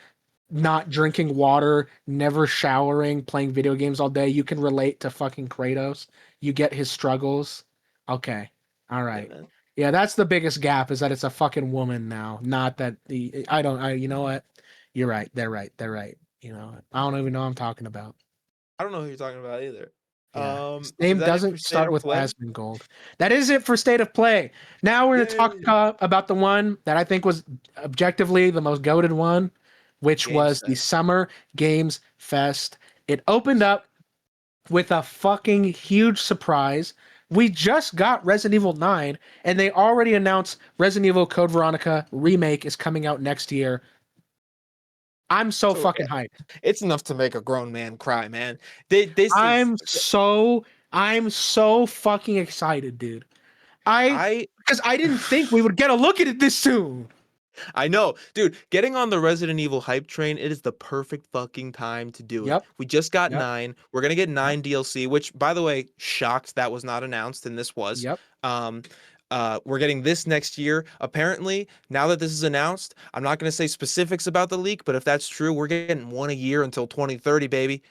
not drinking water, never showering, playing video games all day. You can relate to fucking Kratos. You get his struggles. Okay. All right. Yeah, man. Yeah, that's the biggest gap is that it's a fucking woman now. Not that you know what? You're right. They're right. They're right. You know, I don't even know what I'm talking about. I don't know who you're talking about either. Yeah. His Is name that it for doesn't State start of with Play? Asmongold. That is it for State of Play. Now we're going to talk Yay. about the one that I think was objectively the most goated one, which Games was the Fest. Summer Games Fest. It opened up with a fucking huge surprise. We just got Resident Evil 9, and they already announced Resident Evil Code Veronica Remake is coming out next year. I'm so So, fucking hyped. It's enough to make a grown man cry, man. This I'm is so fucking excited, dude. Because I didn't think we would get a look at it this soon. I know, dude. Getting on the Resident Evil hype train, it is the perfect fucking time to do it. Yep. We just got Yep. 9. We're gonna get 9 DLC, which, by the way, shocked that was not announced, and this was. Yep. We're getting this next year. Apparently, now that this is announced, I'm not gonna say specifics about the leak, but if that's true, we're getting 1 a year until 2030, baby.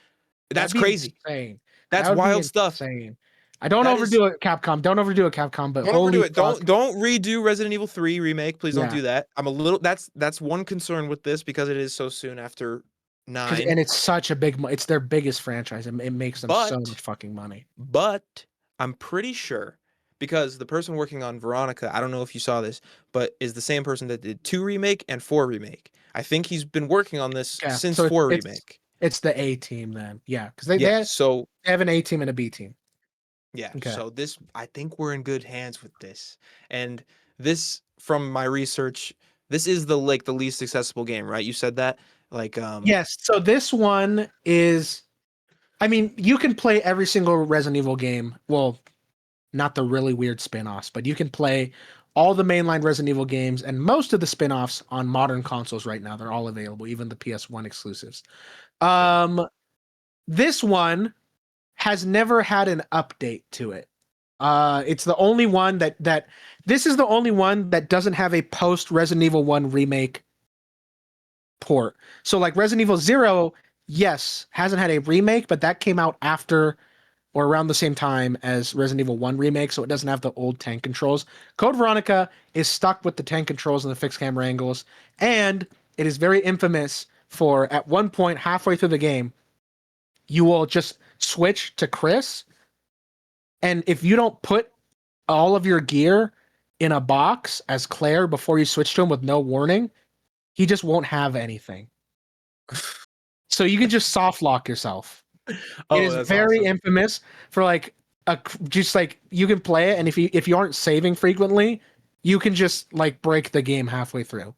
That's That'd be crazy. Insane. That's That would be wild stuff. insane. I don't That overdo it, Capcom. Don't overdo it, Capcom. But Don't holy overdo it. fuck. Don't redo Resident Evil 3 remake. Please don't Yeah. do that. I'm a little that's one concern with this because it is so soon after 9. And it's such a big. It's their biggest franchise. It makes them so But- much fucking money. But I'm pretty sure because the person working on Veronica, I don't know if you saw this, but is the same person that did 2 remake and 4 remake. I think he's been working on this Yeah, since so 4 it's- remake. It's the A team then. Yeah, because they, Yeah, they so have an A team and a B team. yeah, Okay. so this I think we're in good hands with this. And this from my research, this is the least accessible game, right? You said that? Like Yes. So this one is, I mean, you can play every single Resident Evil game. Well, not the really weird spin-offs, but you can play all the mainline Resident Evil games and most of the spin-offs on modern consoles right now. They're all available, even the PS1 exclusives. This one has never had an update to it. It's the only one that this is the only one that doesn't have a post Resident Evil 1 remake port. So like Resident Evil 0, yes, hasn't had a remake, but that came out after or around the same time as Resident Evil 1 remake, so it doesn't have the old tank controls. Code Veronica is stuck with the tank controls and the fixed camera angles, and it is very infamous for at one point halfway through the game, you will just switch to Chris, and if you don't put all of your gear in a box as Claire before you switch to him with no warning, he just won't have anything. So you can just soft lock yourself. Oh, It is that's very awesome. infamous for like just like you can play it, and if you aren't saving frequently, you can just like break the game halfway through.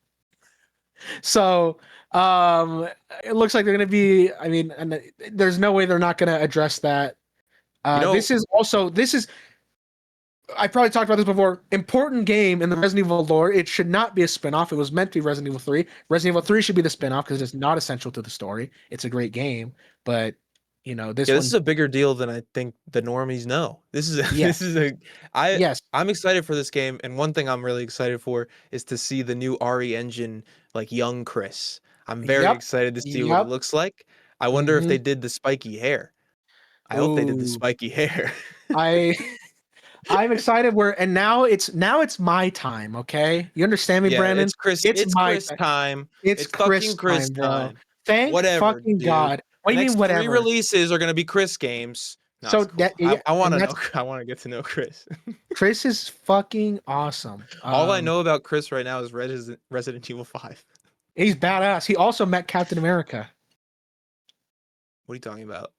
So it looks like they're gonna be. I mean, and there's no way they're not gonna address that. This is I probably talked about this before. Important game in the Resident Evil lore. It should not be a spin-off. It was meant to be Resident Evil 3. Resident Evil 3 should be the spin-off because it's not essential to the story. It's a great game, but you know, this This one, is a bigger deal than I think the normies know. This is Yeah. this is yes, I'm excited for this game, and one thing I'm really excited for is to see the new RE engine, like young Chris. I'm very Yep. excited to see what Yep. it looks like. I wonder if they Mhm. did the spiky hair. I hope they did the Ooh. spiky hair. I'm excited and now it's my time, okay? You understand me, Yeah, Brandon? it's my Chris time. time. It's Chris fucking Chris time, bro. time. Thank Whatever, fucking dude. God. What The do you next mean 3 whatever? releases are gonna be Chris games. No, So it's cool. that yeah, I want and to know. that's I want to get to know Chris. Chris is fucking awesome. All I know about Chris right now is Resident Evil 5. He's badass. He also met Captain America. What are you talking about?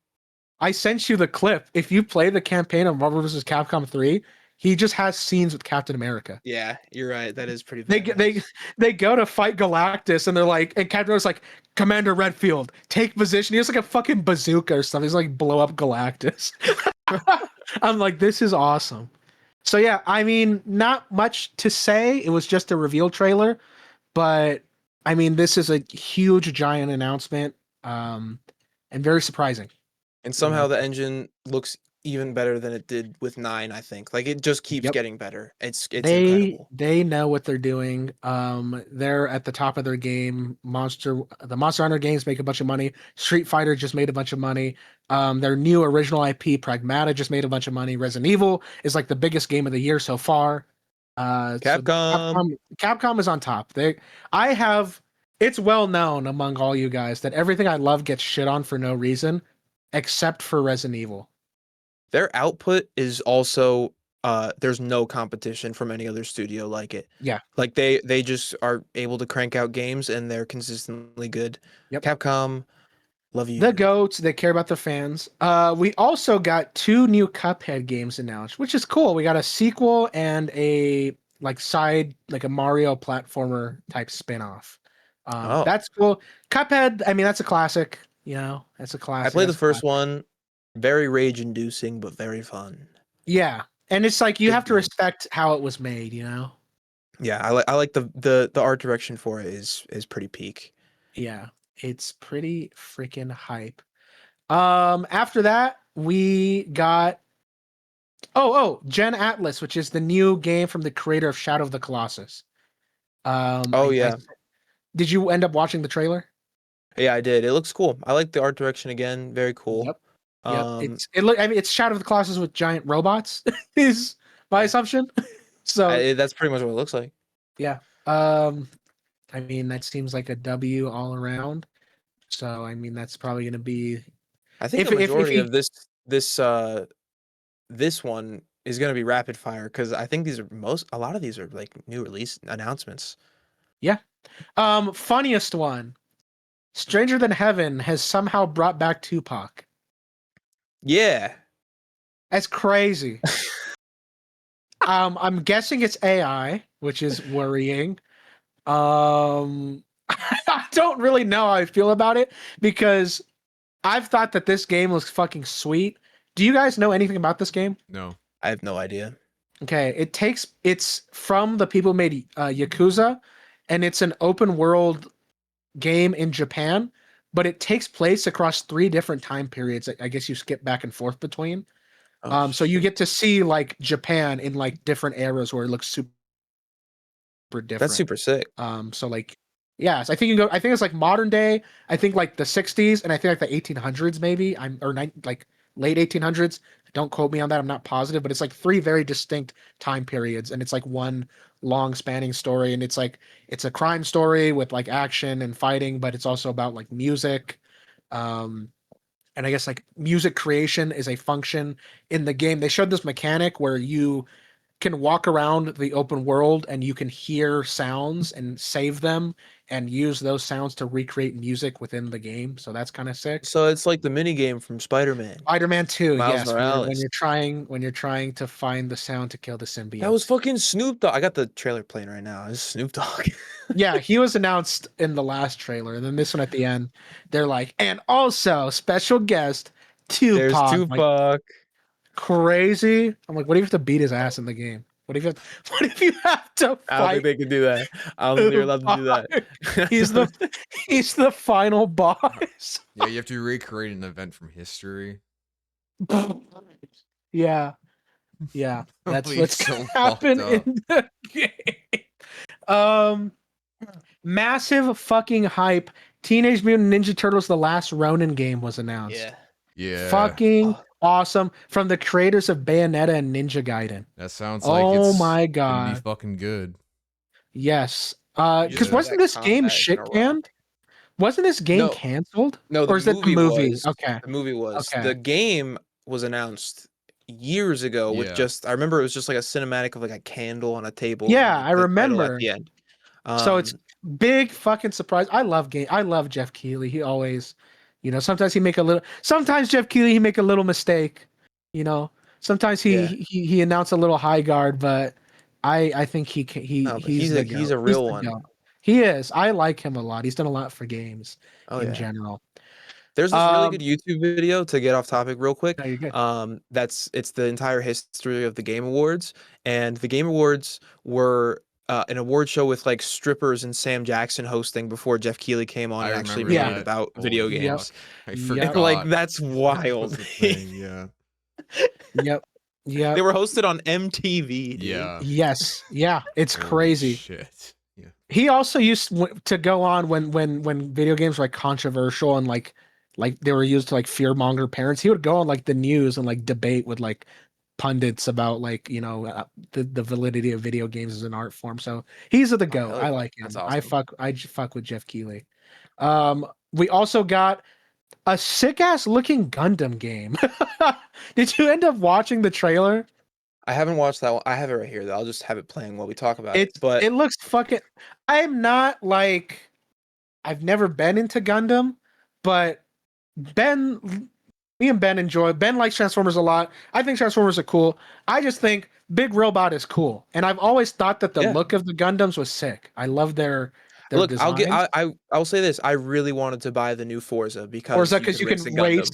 I sent you the clip. If you play the campaign of Marvel vs. Capcom 3, he just has scenes with Captain America. Yeah, you're right. That is pretty They badass. they go to fight Galactus, and they're like, and Captain America's like, Commander Redfield, take position. He has like a fucking bazooka or something. He's like, blow up Galactus. I'm like, this is awesome. So yeah, I mean, not much to say. It was just a reveal trailer, but I mean, this is a huge, giant announcement, and very surprising. And somehow the engine looks even better than it did with 9, I think. Like it just keeps Yep. getting better. It's incredible. They know what they're doing. They're at the top of their game. The Monster Hunter games make a bunch of money. Street Fighter just made a bunch of money. Their new original IP, Pragmata, just made a bunch of money. Resident Evil is like the biggest game of the year so far. Capcom. Capcom is on top. It's well known among all you guys that everything I love gets shit on for no reason, except for Resident Evil. Their output is also there's no competition from any other studio like it. Yeah. Like they just are able to crank out games and they're consistently good. Yep. Capcom, love you. The GOATs, they care about their fans. We also got 2 new Cuphead games announced, which is cool. We got a sequel and a a Mario platformer type spin-off. Oh. That's cool. Cuphead, I mean, that's a classic. You know, that's a I classic. played the That's a first classic. one. Very rage inducing, but very fun. Yeah, and it's like you Good have to game. respect how it was made. You know. Yeah, I like the art direction for it is pretty peak. Yeah, it's pretty freaking hype. After that, we got Gen Atlas, which is the new game from the creator of Shadow of the Colossus. Oh yeah. Did you end up watching the trailer? Yeah, I did. It looks cool. I like the art direction again. Very cool. Yep. Um, It's Shadow of the Colossus with giant robots. Is my assumption. So that's pretty much what it looks like. yeah. I mean that seems like a W all around. So I mean that's probably gonna be. I think If- the if majority he- of this one is gonna be rapid fire because I think a lot of these are like new release announcements. Funniest one. Stranger Than Heaven has somehow brought back Tupac. Yeah. That's crazy. I'm guessing it's AI, which is worrying. I don't really know how I feel about it because I've thought that this game was fucking sweet. Do you guys know anything about this game? No. I have no idea. Okay, it's from the people who made Yakuza, and it's an open world game in Japan, but it takes place across 3 different time periods. I guess you skip back and forth between. Oh, So you shit. get to see like Japan in like different eras where it looks super different. That's super sick. So like, yes, I think you go. I think it's like modern day. I think like the '60s, and I think like the 1800s, maybe. Like late 1800s. Don't quote me on that. I'm not positive, but it's like 3 very distinct time periods, and it's like one long spanning story. And it's a crime story with like action and fighting, but it's also about like music. Um, and I guess like music creation is a function in the game. They showed this mechanic where you can walk around the open world and you can hear sounds and save them and use those sounds to recreate music within the game. So that's kind of sick. So it's like the mini game from Spider-Man. Spider-Man 2, Miles yes, Morales. when you're trying to find the sound to kill the symbiote. That was fucking Snoop Dogg. I got the trailer playing right now. It's Snoop Dogg. Yeah, he was announced in the last trailer, and then this one at the end, they're like, and also special guest Tupac. There's Like, Tupac. crazy. I'm like, what if you have to beat his ass in the game? What if you have to I don't think fight? they can do that. I don't think they're allowed to do that. He's the final boss. Yeah, you have to recreate an event from history. Yeah. Yeah. That's Holy, what's so gonna happen fucked up. in the game. Massive fucking hype. Teenage Mutant Ninja Turtles: The Last Ronin game was announced. Yeah. Yeah. Fucking Oh. awesome. From the creators of Bayonetta and Ninja Gaiden. That sounds like Oh it's my gonna be god. fucking good. Yes. You Because Yeah. wasn't that this game combat is shit gonna rock. canned? Wasn't this game No. canceled? No, Or is that the movie? was. Okay. The movie was. Okay. The game was announced years ago with Yeah. just I remember it was just like a cinematic of like a candle on a table. Yeah, and I the title remember. at the end. So it's big fucking surprise. I love Jeff Keighley. He always, sometimes Jeff Keighley he make a little mistake. Sometimes Yeah. he announced a little high guard, but I think No, but he's he's the a real the one. goat. He is. I like him a lot. He's done a lot for games Oh in yeah. general. There's this really good YouTube video to get off topic real quick. No, you're good. It's the entire history of the Game Awards, and the Game Awards were an award show with like strippers and Sam Jackson hosting before Jeff Keighley came on I and actually remember made it that. about Holy video Yep. games. I Yep. forgot. Like that's that was wild. a thing, yeah. Yep. Yep. They were hosted on MTV. Dude. Yeah. Yes. Yeah. It's Holy crazy. Shit. Yeah. He also used to go on when video games were like controversial and like they were used to like fearmonger parents. He would go on like the news and like debate with like pundits about like the validity of video games as an art form. So he's the goat. hell I yeah. like him. That's awesome. I fuck with Jeff Keighley. We also got a sick ass looking Gundam game. Did you end up watching the trailer? I haven't watched that one. I have it right here. Though. I'll just have it playing while we talk about it. But It looks fucking. I'm not like. I've never been into Gundam, but me and Ben enjoy. Ben likes Transformers a lot. I think Transformers are cool. I just think Big Robot is cool, and I've always thought that the Yeah. look of the Gundams was sick. I love their look, designs. I'll say this. I really wanted to buy the new Forza because Or is that because you can a race?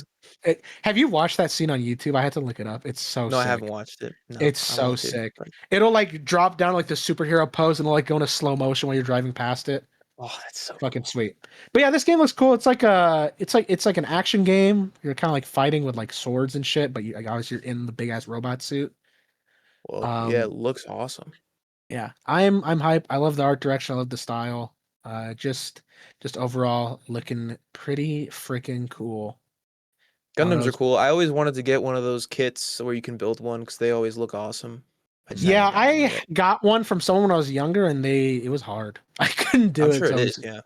Gundam. Have you watched that scene on YouTube? I had to look it up. It's so No, sick. I haven't watched it. No, It's I so want to, sick. but- It'll like drop down like the superhero pose and it'll like go into slow motion while you're driving past it. Oh, that's so Fucking sweet. But yeah, this game looks cool. It's like an action game. You're kind of like fighting with like swords and shit, but obviously you're in the big ass robot suit. well, yeah, it looks awesome. Yeah, I'm hyped. I love the art direction. I love the style. Just overall looking pretty freaking cool. Gundams are those- cool. I always wanted to get one of those kits where you can build one because they always look awesome. just Yeah, haven't gotten it I yet. got one from someone when I was younger, and it was hard. I couldn't do I'm it. sure so it I is. was- Yeah,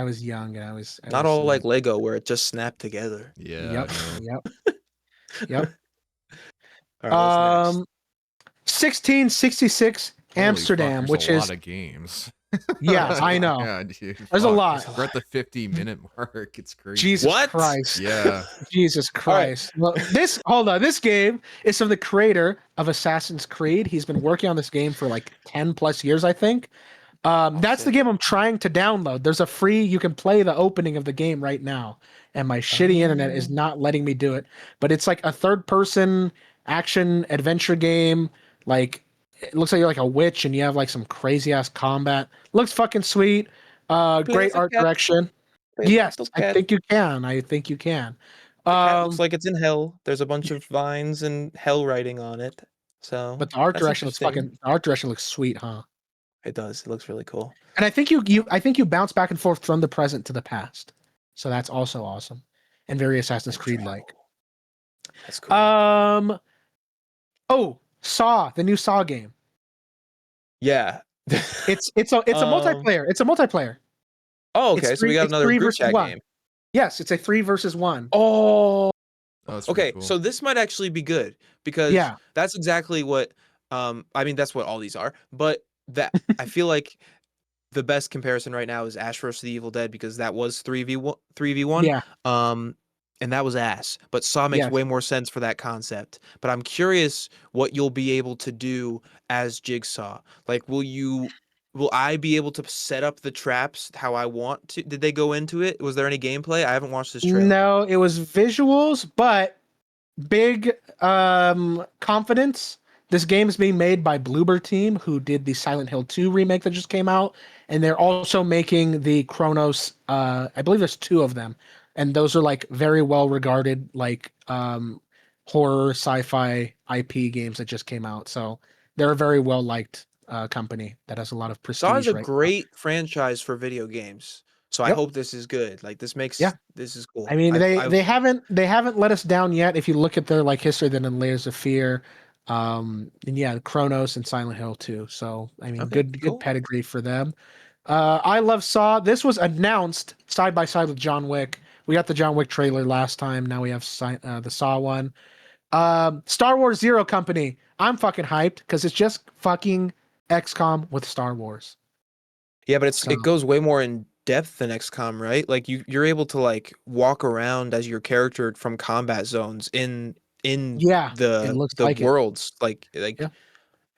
I was young, and I was not all like Lego where it just snapped together. Yeah. Yep, I know. yep, yep. All right, what's next? 1666 Holy Amsterdam, fuck, which there's a is lot of games. yeah, I know. Yeah, dude, There's a fuck. lot. We're at the 50-minute mark. It's crazy. Jesus What? Christ. Yeah. Jesus Christ. Well, this game is from the creator of Assassin's Creed. He's been working on this game for like 10 plus years, I think. That's the sick. game I'm trying to download. There's a free, you can play the opening of the game right now. And my shitty internet is Oh. not letting me do it. But it's like a third person action adventure game. Like it looks like you're like a witch and you have like some crazy ass combat. Looks fucking sweet. Play Great as a art cat. direction. Play as a Yes, little I cat. think you can. I think you can. The cat looks Um, like it's in hell. There's a bunch of vines and hell writing on it. So but the art that's direction looks interesting. the art direction looks sweet, huh? It does. It looks really cool. And I think you bounce back and forth from the present to the past. So that's also awesome. And very Assassin's Time Creed like. travel. That's cool. Oh, Saw, the new Saw game. Yeah. It's a Um, multiplayer. It's a multiplayer. Oh, It's okay. So we got it's another 3 group versus chat 1. game. Yes, it's a 3 versus 1. Oh, Oh, that's pretty okay. cool. So this might actually be good because Yeah. that's exactly what I mean that's what all these are. But that I feel like the best comparison right now is Ash vs. the Evil Dead because that was 3v1. Yeah. And that was ass. But Saw makes Yes. way more sense for that concept. But I'm curious what you'll be able to do as Jigsaw. Like will I be able to set up the traps how I want to? Did they go into it? Was there any gameplay? I haven't watched this trailer. No, it was visuals, but big confidence. This game is being made by Bloober Team, who did the Silent Hill 2 remake that just came out, and they're also making the Chronos. I believe there's 2 of them, and those are like very well regarded, like horror sci-fi IP games that just came out. So they're a very well liked company that has a lot of Saw is prestige a right now. great franchise for video games. So I Yep. hope this is good. Like this Yeah. this is cool. I mean, I they haven't let us down yet. If you look at their like history, then in Layers of Fear, and yeah, Chronos and Silent Hill too. So I mean, Okay, good cool. pedigree for them. I love Saw. This was announced side by side with John Wick. We got the John Wick trailer last time. Now we have the Saw one. Star Wars Zero Company. I'm fucking hyped because it's just fucking XCOM with Star Wars. Yeah, but So- it goes way more in depth than XCOM, right? Like you're able to like walk around as your character from combat zones in Yeah, it looks the like it. worlds. Like Yeah.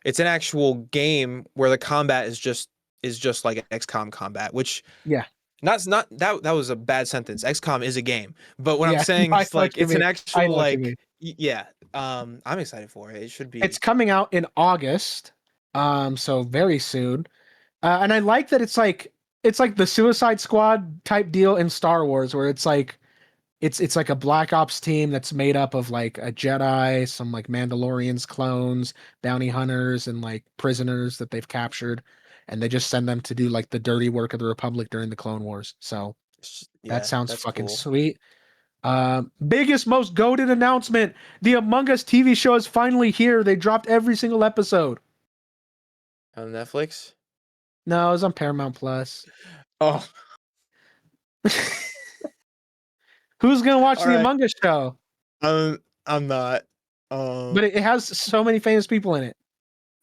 it's an actual game where the combat is just like XCOM combat, which Yeah. not that was a bad sentence. XCOM is a game, but what I'm Yeah, saying I is know what like you it's an mean. I actual know what you like mean. yeah. I'm excited for it. It should be. It's coming out in August, so very soon. And I like that it's like the Suicide Squad type deal in Star Wars, where it's like it's like a Black Ops team that's made up of like a Jedi, some like Mandalorians clones, bounty hunters, and like prisoners that they've captured, and they just send them to do like the dirty work of the Republic during the Clone Wars. So that Yeah, sounds that's fucking cool. sweet. Biggest, most goated announcement: the Among Us TV show is finally here. They dropped every single episode. On Netflix. No, it was on Paramount Plus. Oh, Who's gonna watch All the right. Among Us show? I'm not. But it has so many famous people in it.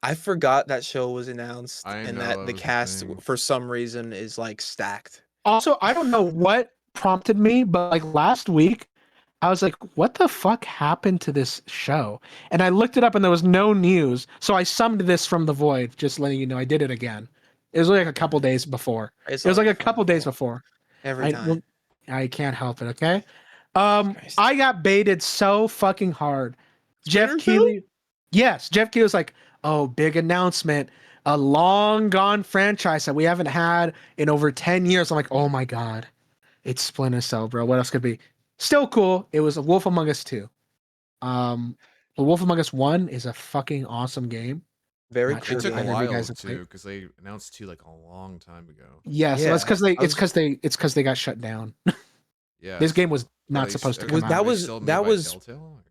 I forgot that show was announced I and know that that the was a cast thing. for some reason is like stacked. Also, I don't know what prompted me, but like last week, I was like, what the fuck happened to this show? And I looked it up and there was no news. So I summed this from the void, just letting you know I did it again. It was like a couple days before. It was like a couple days before. every time. I can't help it, okay? Christ. I got baited so fucking hard. Jeff Splinter Cell? Keighley. Yes, Jeff Keighley was like, "Oh, big announcement. A long gone franchise that we haven't had in over 10 years." I'm like, "Oh my god. It's Splinter Cell, bro. What else could it be?" Still cool. It was a Wolf Among Us 2. But Wolf Among Us 1 is a fucking awesome game. Very Not cool. sure It took if a either of you while guys have played. too, because they announced 2 like a long time ago. Yeah, so Yeah, that's because I was- it's because they got shut down. Yeah. This game was Are not they supposed to st- come Was- out. that are they was- still made that by was- Telltale, or-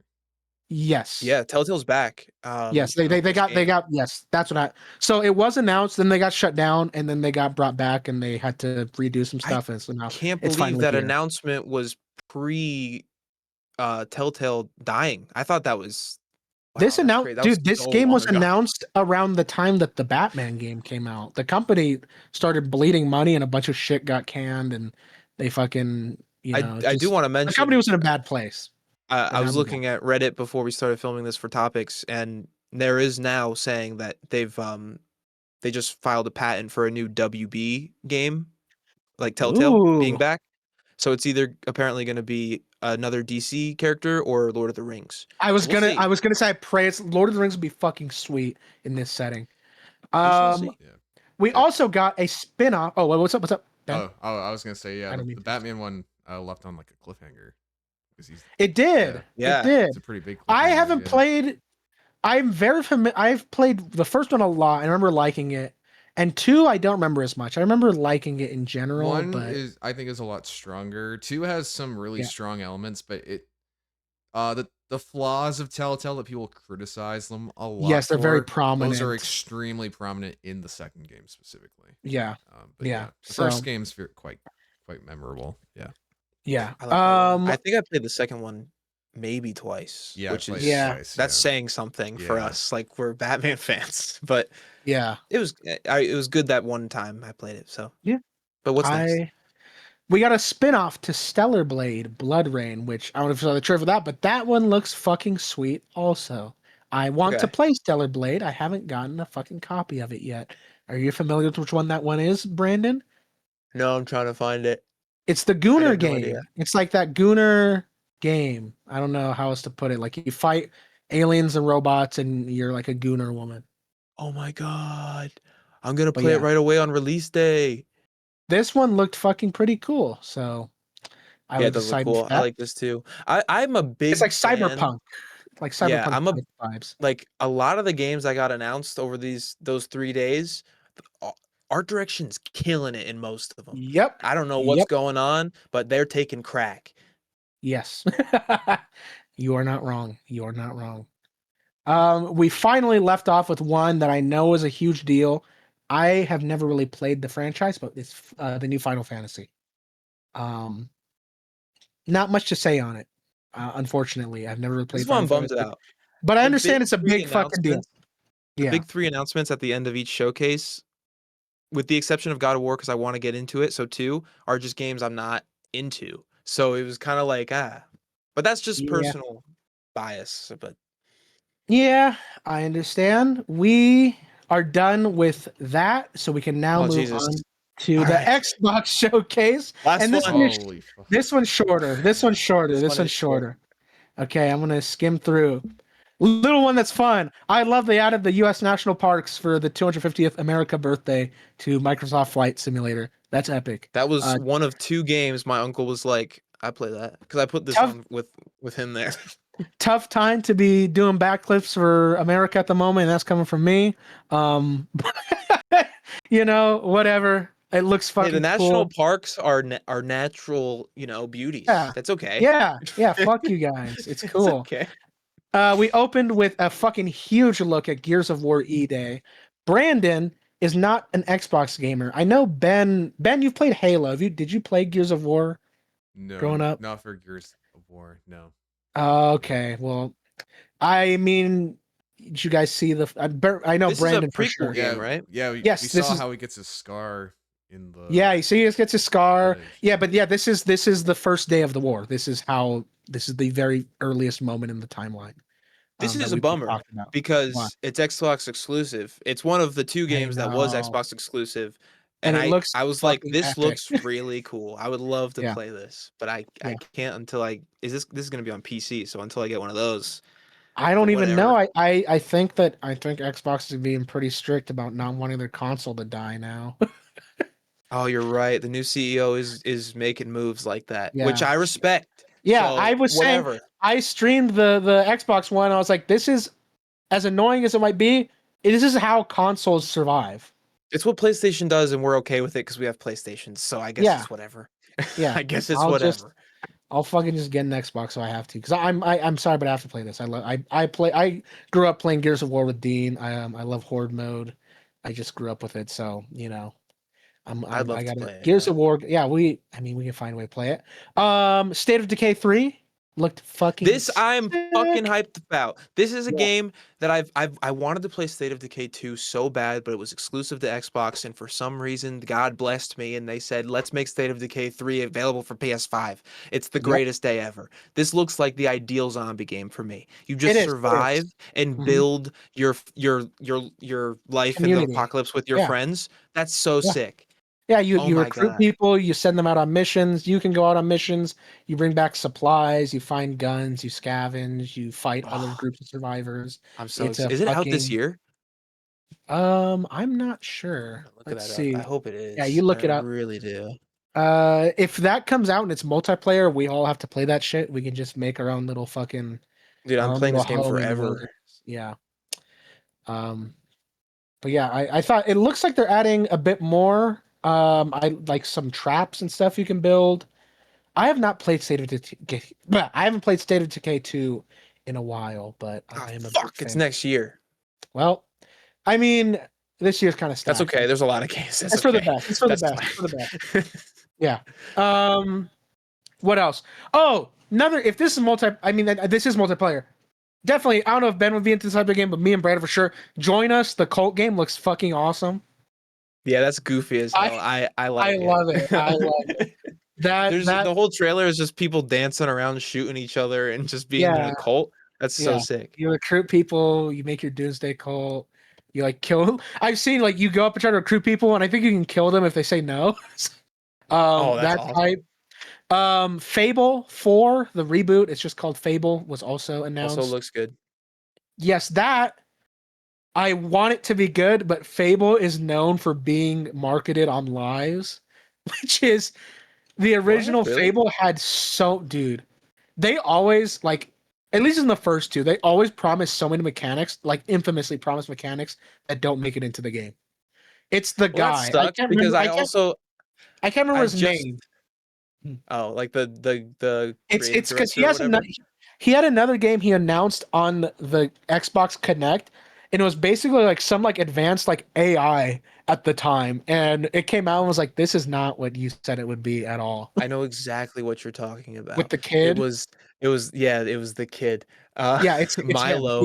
Yes. Yeah, Telltale's back. Yes, they this got game. yes, that's what I. So it was announced, then they got shut down, and then they got brought back, and they had to redo some I stuff. And so now Can't it's believe finally that here. announcement was pre Telltale dying. I thought that was This wow, that's announced, crazy. That was dude. This so game long was ago. announced around the time that the Batman game came out. The company started bleeding money, and a bunch of shit got canned, and they fucking I do just- want to the mention company was in a bad place. I was now looking at Reddit before we started filming this for topics, and there is now saying that they just filed a patent for a new WB game, like Telltale being Ooh. back. So it's either apparently going to be another DC character or Lord of the Rings. I was So we'll see. gonna say I pray it's Lord of the Rings would be fucking sweet in this setting. We shall see. Yeah. We Yeah. also got a spin-off. Oh, what's up? What's up? Ben? I was gonna say, I yeah, didn't mean the to- Batman one left on like a cliffhanger because he's It did. Yeah. It did. it's a pretty big. I cliffhanger, haven't yeah. played. I'm very familiar. I've played the first one a lot. I remember liking it, and 2 I don't remember as much. I remember liking it in general, One but is I think is a lot stronger. 2 has some really Yeah. strong elements, but the flaws of Telltale that people criticize them a lot. yes, they're very for, prominent. Those are extremely prominent in the second game specifically. Yeah, But Yeah, the first so- game's quite memorable. Yeah. yeah. I like that one. I think I played the second one maybe twice. Yeah, which I played is it Yeah. twice, that's yeah. saying something for Yeah. us. Like we're Batman fans, but yeah. it was good that one time I played it. So Yeah. But what's next? We got a spin-off to Stellar Blade Blood Rain, which I don't know if you saw the trailer for that, but that one looks fucking sweet also. I want to Okay. play Stellar Blade. I haven't gotten a fucking copy of it yet. Are you familiar with which one that one is, Brandon? No, I'm trying to find it. It's the Gooner have no game. idea. It's like that Gooner game. I don't know how else to put it. Like you fight aliens and robots and you're like a Gooner woman. Oh my god. I'm gonna But play yeah. it right away on release day. This one looked fucking pretty cool. So I Yeah, was it does look excited cool. for I that. like this too. I'm a big It's like fan. cyberpunk. Like cyberpunk Yeah, I'm a- type vibes. Like a lot of the games I got announced over those 3 days, art direction's killing it in most of them. Yep. I don't know what's Yep. going on, but they're taking crack. Yes. You are not wrong. You are not wrong. We finally left off with one that I know is a huge deal. I have never really played the franchise, but it's the new Final Fantasy. Not much to say on it. Unfortunately, I've never really played This one Final bums Fantasy. out. But I The understand big it's a 3 big fucking deal. announcements- The Yeah. big 3 announcements at the end of each showcase, with the exception of God of War, because I want to get into it. So 2 are just games I'm not into. So it was kind of like but that's just Yeah. personal bias. But Yeah, I understand. We are done with that, so we can now Oh, move Jesus. on to All the right. Xbox showcase. Last And this one. one is Holy fuck. This one's shorter. This one's shorter. This This one one's is short. shorter. Okay, I'm gonna skim through. Little one that's fun. I love they added the U.S. national parks for the 250th America birthday to Microsoft Flight Simulator. That's epic. That was Uh, one of 2 games my uncle was like, I play that because I put this Tough- on with him there. Tough time to be doing backflips for America at the moment, and that's coming from me. Whatever. It looks Hey, fucking the national cool. parks are natural, beauties. Yeah. That's okay. Yeah, fuck you guys. It's It's cool. okay. We opened with a fucking huge look at Gears of War E-Day. Brandon is not an Xbox gamer. I know Ben. Ben, you've played Halo. Did you play Gears of War? No, growing up? not for Gears of War. No. Okay, well, I mean, did you guys see the? I know This is a Brandon for prequel sure. game. right? Yeah. Yes, we this saw is- how he gets his scar in the. Yeah, you see, he gets a scar. footage. Yeah, but yeah, this is the first day of the war. This is the very earliest moment in the timeline. This that is a we've been bummer talking about. because Why? it's Xbox exclusive. It's one of the 2 games that was know. Xbox exclusive. And And it looks I was like, fucking this epic. looks really cool. I would love to Yeah. play this, but I Yeah. can't until this is going to be on PC. So until I get one of those, I don't even know. whatever. I think Xbox is being pretty strict about not wanting their console to die now. oh, you're right. The new CEO is making moves like that, which Yeah. I respect. Yeah, So, I was saying whatever. I streamed the Xbox One. I was like, this is as annoying as it might be. This is how consoles survive. It's what PlayStation does, and we're okay with it because we have PlayStations. So I guess Yeah. it's whatever. Yeah, I guess it's I'll whatever. just- I'll fucking just get an Xbox so I have to. Because I'm sorry, but I have to play this. I grew up playing Gears of War with Dean. I love Horde mode. I just grew up with it, so I'd love I to got play it. it, Gears yeah. of War. Yeah, we can find a way to play it. State of Decay 3 looked fucking. This I'm fucking sick. hyped about. This is a Yeah. game that I wanted to play State of Decay 2 so bad, but it was exclusive to Xbox, and for some reason God blessed me and they said, let's make State of Decay 3 available for PS5. It's the Yep. greatest day ever. This looks like the ideal zombie game for me. You just is, it is. survive and Mhm. build your life in Community. the apocalypse with your Yeah. friends. That's so Yeah. sick. Yeah, you Oh you my recruit God. people, you send them out on missions. You can go out on missions. You bring back supplies. You find guns. You scavenge. You fight other Oh, groups of survivors. I'm so It's a excited. Is it out this fucking year? I'm not I'm sure. gonna look Let's that up. I see. hope it Yeah, you is. I look it up. really do. If that comes out and it's multiplayer, we all have to play that shit. We can just make our own little fucking Dude, our I'm own playing little this game home in the forever. wilderness. Yeah. Um, but yeah, I thought it looks like they're adding a bit more. I like some traps and stuff you can build. I have not played State of Decay. But I haven't played State of Decay 2 in a while, but Oh, I am a big fuck, it's fan. next year. Well, I mean, this year's kind of That's stacked. okay. There's a lot of games. That's It's for the okay. best. It's for the That's best. It's for the best. fine. Yeah. Um, what else? Oh, another. If this is I mean, this is multiplayer. Definitely. I don't know if Ben would be into this type of game, but me and Brad for sure. Join us. The cult game looks fucking awesome. Yeah, that's goofy as hell. I I like love it. I love it. it. That There's that the whole trailer is just people dancing around, shooting each other, and just being in yeah a cult. That's so yeah. sick. You recruit people. You make your doomsday cult. You like kill. I've seen like you go up and try to recruit people, and I think you can kill them if they say no. Oh, that's That awesome. type. Fable 4, the reboot. It's just called Fable. Was also Also announced. looks good. Yes, that I want it to be good, but Fable is known for being marketed on lies, which is the What? original Really? Fable had so dude. They always like at least in the first two, they always promise so many mechanics, like infamously promise mechanics that don't make it into the game. It's the Well, that guy. sucks because I can't remember I his just name. oh like the creative It's because he director or has whatever. he had another game he announced on the Xbox Connect, and it was basically like some like advanced like AI at the time, and it came out and was like, this is not what you said it would be at all. I know exactly what you're talking With about. the It kid. was it was yeah, it was the kid. Uh Yeah, it's him. Milo.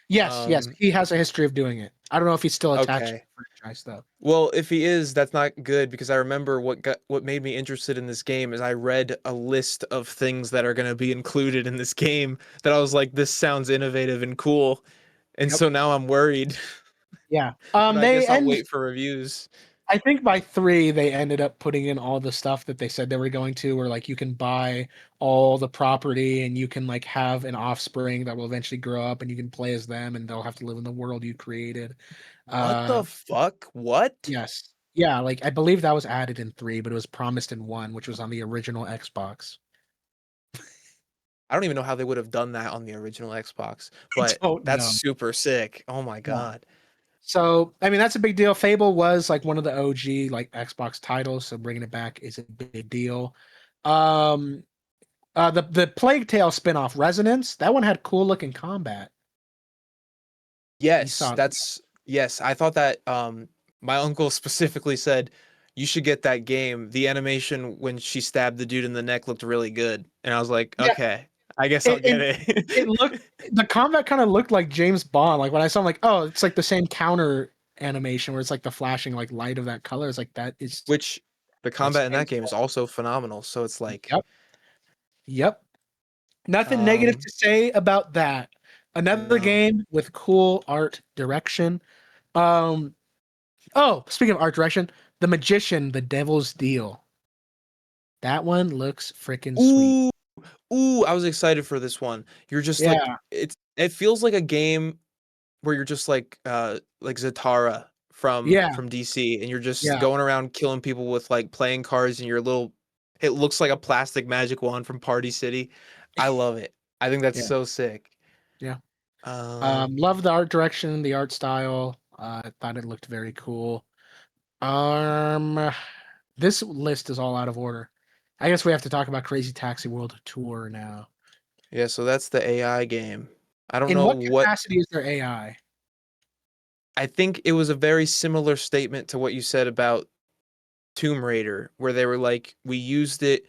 Yes, Um he has a history of doing it. I don't know if he's still attached to okay. the franchise though. Well, if he is, that's not good because I remember what made me interested in this game is I read a list of things that are going to be included in this game that I was like, this sounds innovative and cool. And Yep. so now I'm worried, Yeah. but I They guess I'll end. wait for reviews. I think by 3 they ended up putting in all the stuff that they said they were going to, where like you can buy all the property and you can like have an offspring that will eventually grow up and you can play as them and they'll have to live in the world you created. What the fuck? What? Yes. Yeah, like I believe that was added in 3, but it was promised in 1, which was on the original Xbox. I don't even know how they would have done that on the original Xbox, I but don't that's know. super sick. Oh my Yeah. God. So, I mean, that's a big deal. Fable was like one of the OG like Xbox titles, so bringing it back is a big deal. Um, the Plague Tale spinoff, Resonance, that one had cool looking combat. You Yes, saw it. yes. I thought that my uncle specifically said you should get that game. The animation when she stabbed the dude in the neck looked really good. And I was like, Yeah, okay, I guess I'll get it looked it. the combat kind of looked like James Bond. Like when I saw, I'm like, oh, it's like the same counter animation where it's like the flashing like light of that color. It's like that is Which the that's combat in that James game is Bond. also phenomenal. So it's like Yep, yep. Nothing negative um to say about that. Another no. game with cool art direction. Um, oh, speaking of art direction, The Magician, The Devil's Deal. That one looks freaking sweet. Ooh, ooh, I was excited for this one. You're just like Yeah, it feels like a game where you're just like Zatara yeah, from DC and you're just yeah, going around killing people with like playing cards and your little it looks like a plastic magic wand from Party City. I love it. I think that's yeah, so sick. yeah. Um Love the art direction, the art style. I thought it looked very cool. Um, this list is all out of order. I guess we have to talk about Crazy Taxi World Tour now. yeah, so that's the AI game. I don't In know what what capacity is there AI? I think it was a very similar statement to what you said about Tomb Raider, where they were like, we used it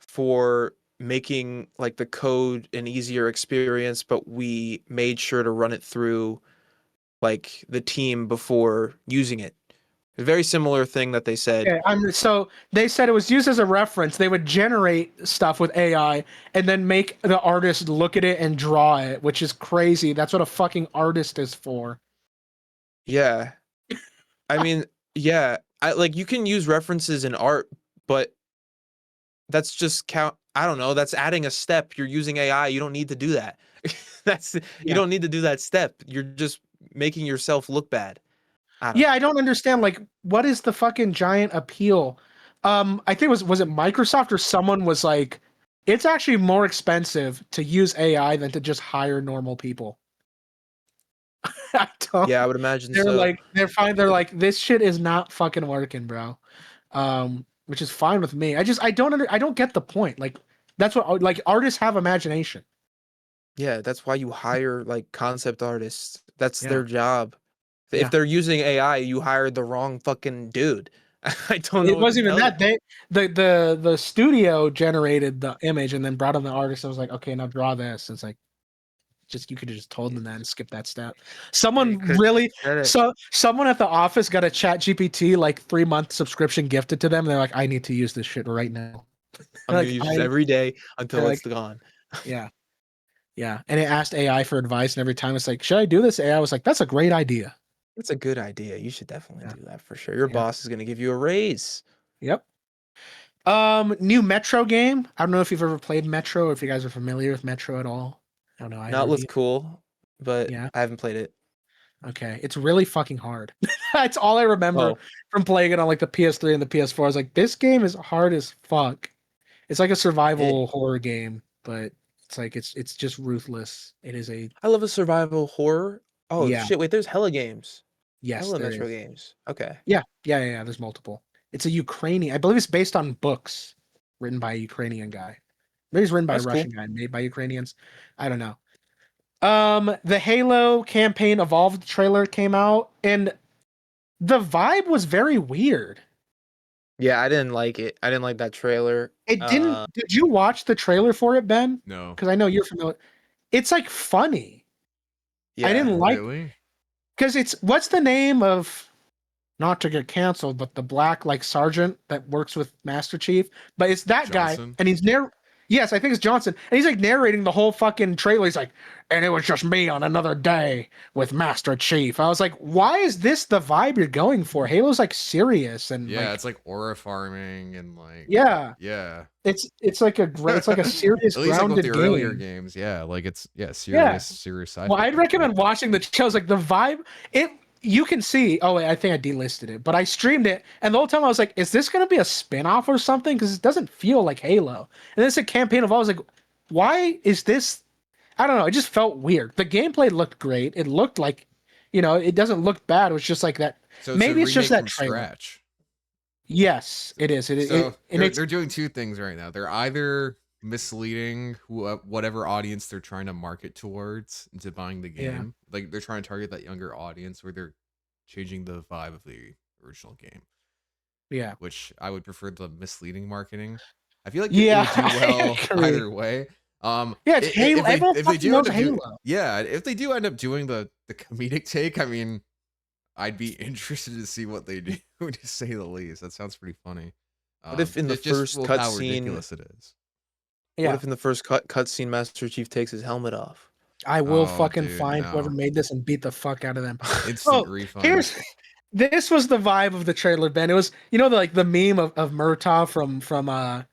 for making like the code an easier experience, but we made sure to run it through like the team before using it. A very similar thing that they said. Okay, so they said it was used as a reference. They would generate stuff with AI and then make the artist look at it and draw it, which is crazy. That's what a fucking artist is for. Yeah. I mean, yeah, you can use references in art, but that's just count. I don't know. That's adding a step. You're using AI. You don't need to do that. You Yeah. don't need to do that step. You're just making yourself look bad. I don't Yeah, I don't understand. Like, what is the fucking giant appeal? I think was it Microsoft or someone was like, it's actually more expensive to use AI than to just hire normal people. I don't. Yeah, I would imagine They're so. like, they're fine. They're like, this shit is not fucking working, bro. Which is fine with me. I don't get the point. Like, that's what like artists have imagination. Yeah, that's why you hire like concept artists. That's Yeah. their job. Yeah. If they're using AI, you hired the wrong fucking dude. I don't know. It what wasn't to even tell that. The studio generated the image and then brought in the artist. I was like, okay, now draw this. It's like, just you could have just told them that and skip that step. Someone really, someone at the office got a Chat GPT like 3-month subscription gifted to them. And they're like, I need to use this shit right now. I'm Like, gonna use this every day until they're it's gone. Yeah, yeah. And it asked AI for advice, and every time it's like, should I do this? AI was like, that's a great idea. That's a good idea. You should definitely Yeah. do that for sure. Your Yeah. boss is gonna give you a raise. Yep. New Metro game. I don't know if you've ever played Metro or if you guys are familiar with Metro at all. I don't know. Not looks cool, but Yeah. I haven't played it. Okay, it's really fucking hard. That's all I remember from playing it on like the PS3 and the PS4. I was like, this game is hard as fuck. It's like a survival horror game, but it's like it's just ruthless. It is a I love a survival horror. Oh Yeah. shit! Wait, there's hella games. yes. Hella there Metro is. games. Okay. Yeah. There's multiple. It's a Ukrainian. I believe it's based on books written by a Ukrainian guy. Maybe it's written by That's a cool. Russian guy, made by Ukrainians. I don't know. The Halo campaign Evolved trailer came out, and the vibe was very weird. Yeah, I didn't like it. I didn't like that trailer. It didn't. Did you watch the trailer for it, Ben? No. Because I know you're familiar. It's like funny. Yeah. I didn't like Really? because it's what's the name of not to get canceled, but the black like sergeant that works with Master Chief. But it's that guy, Johnson? and he's Yes, I think it's Johnson, and he's like narrating the whole fucking trailer. He's like, and it was just me on another day with Master Chief. I was like, why is this the vibe you're going for? Halo's like serious and Yeah, like, it's like aura farming and like yeah, yeah. it's like a serious At least like with grounded the game. earlier games, yeah, like it's serious sci-fi. Well, I'd recommend watching the shows. Like the vibe, you can see. Oh, wait, I think I delisted it, but I streamed it, and the whole time I was like, "Is this going to be a spin-off or something?" Because it doesn't feel like Halo. And then it's a campaign of all. I was like, "Why is this?" I don't know. It just felt weird. The gameplay looked great. It looked like, it doesn't look bad. It was just like that. So maybe it's just remake that from trailer. scratch. Yes, it is. So they're doing two things right now. They're either misleading whatever audience they're trying to market towards into buying the game. Yeah. Like they're trying to target that younger audience, where they're changing the vibe of the original game. Yeah. Which I would prefer the misleading marketing. I feel like Yeah, it would do I well agree. either way. Yeah, it's Halo. Everyone if they fucking do knows end up Halo. if they do end up doing the comedic take, I mean, I'd be interested to see what they do, to say the least. That sounds pretty funny. What if in the it's just first how cutscene? ridiculous it is. Yeah. What if in the first cutscene, Master Chief takes his helmet off? I will Oh, fucking dude, find whoever no. made this and beat the fuck out of them. Instant refund. This was the vibe of the trailer, Ben. It was, the meme of Murtaugh from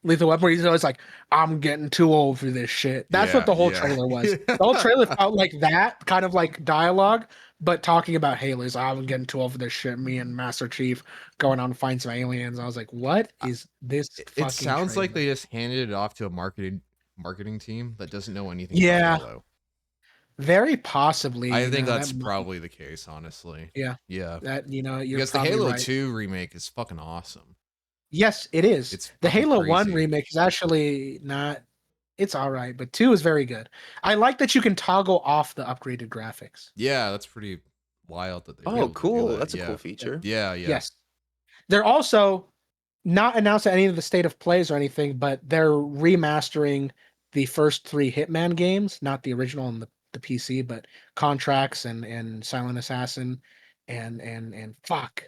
Lethal Weapon, where he's always like, "I'm getting too old for this shit." That's what the whole trailer was. The whole trailer felt like that kind of like dialogue, but talking about Halo. He's like, "I'm getting too old for this shit." Me and Master Chief going on to find some aliens. I was like, "What is this?" It sounds trailer? like they just handed it off to a marketing team that doesn't know anything Yeah. about Halo. Very possibly. I think that's probably the case, honestly. Yeah. Yeah. That you're Because the probably Halo right. 2 remake is fucking awesome. Yes, it is. It's the fucking Halo 1 crazy. remake is actually not. It's all right, but 2 is very good. I like that you can toggle off the upgraded graphics. Yeah, that's pretty wild that they were Oh, able to do cool. that. That's a Yeah. cool feature. Yeah. Yes. They're also not announced any of the state of plays or anything, but they're remastering the first 3 Hitman games, not the original on the PC, but Contracts and Silent Assassin and fuck.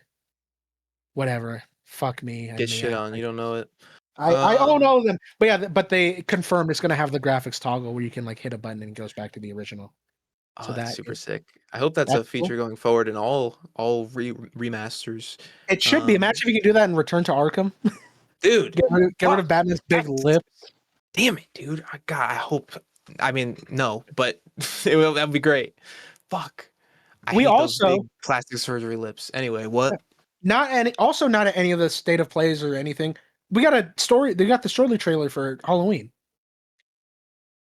Whatever. Fuck me. Get shit on. You don't know it. I don't know them, but yeah, but they confirmed it's gonna have the graphics toggle where you can like hit a button and it goes back to the original. Oh, So that's that super is sick. I hope that's a that's cool. feature going forward in all remasters. It should be. Um, Imagine if you can do that in Return to Arkham. dude, Get rid of fuck. Batman's big That's lip. damn it, dude. God, I hope. I mean, no, but that'd be great. Fuck. I We hate those also big plastic surgery lips. Anyway, what? not at any of the state of plays or anything. We got a story. They got the story trailer for Halloween.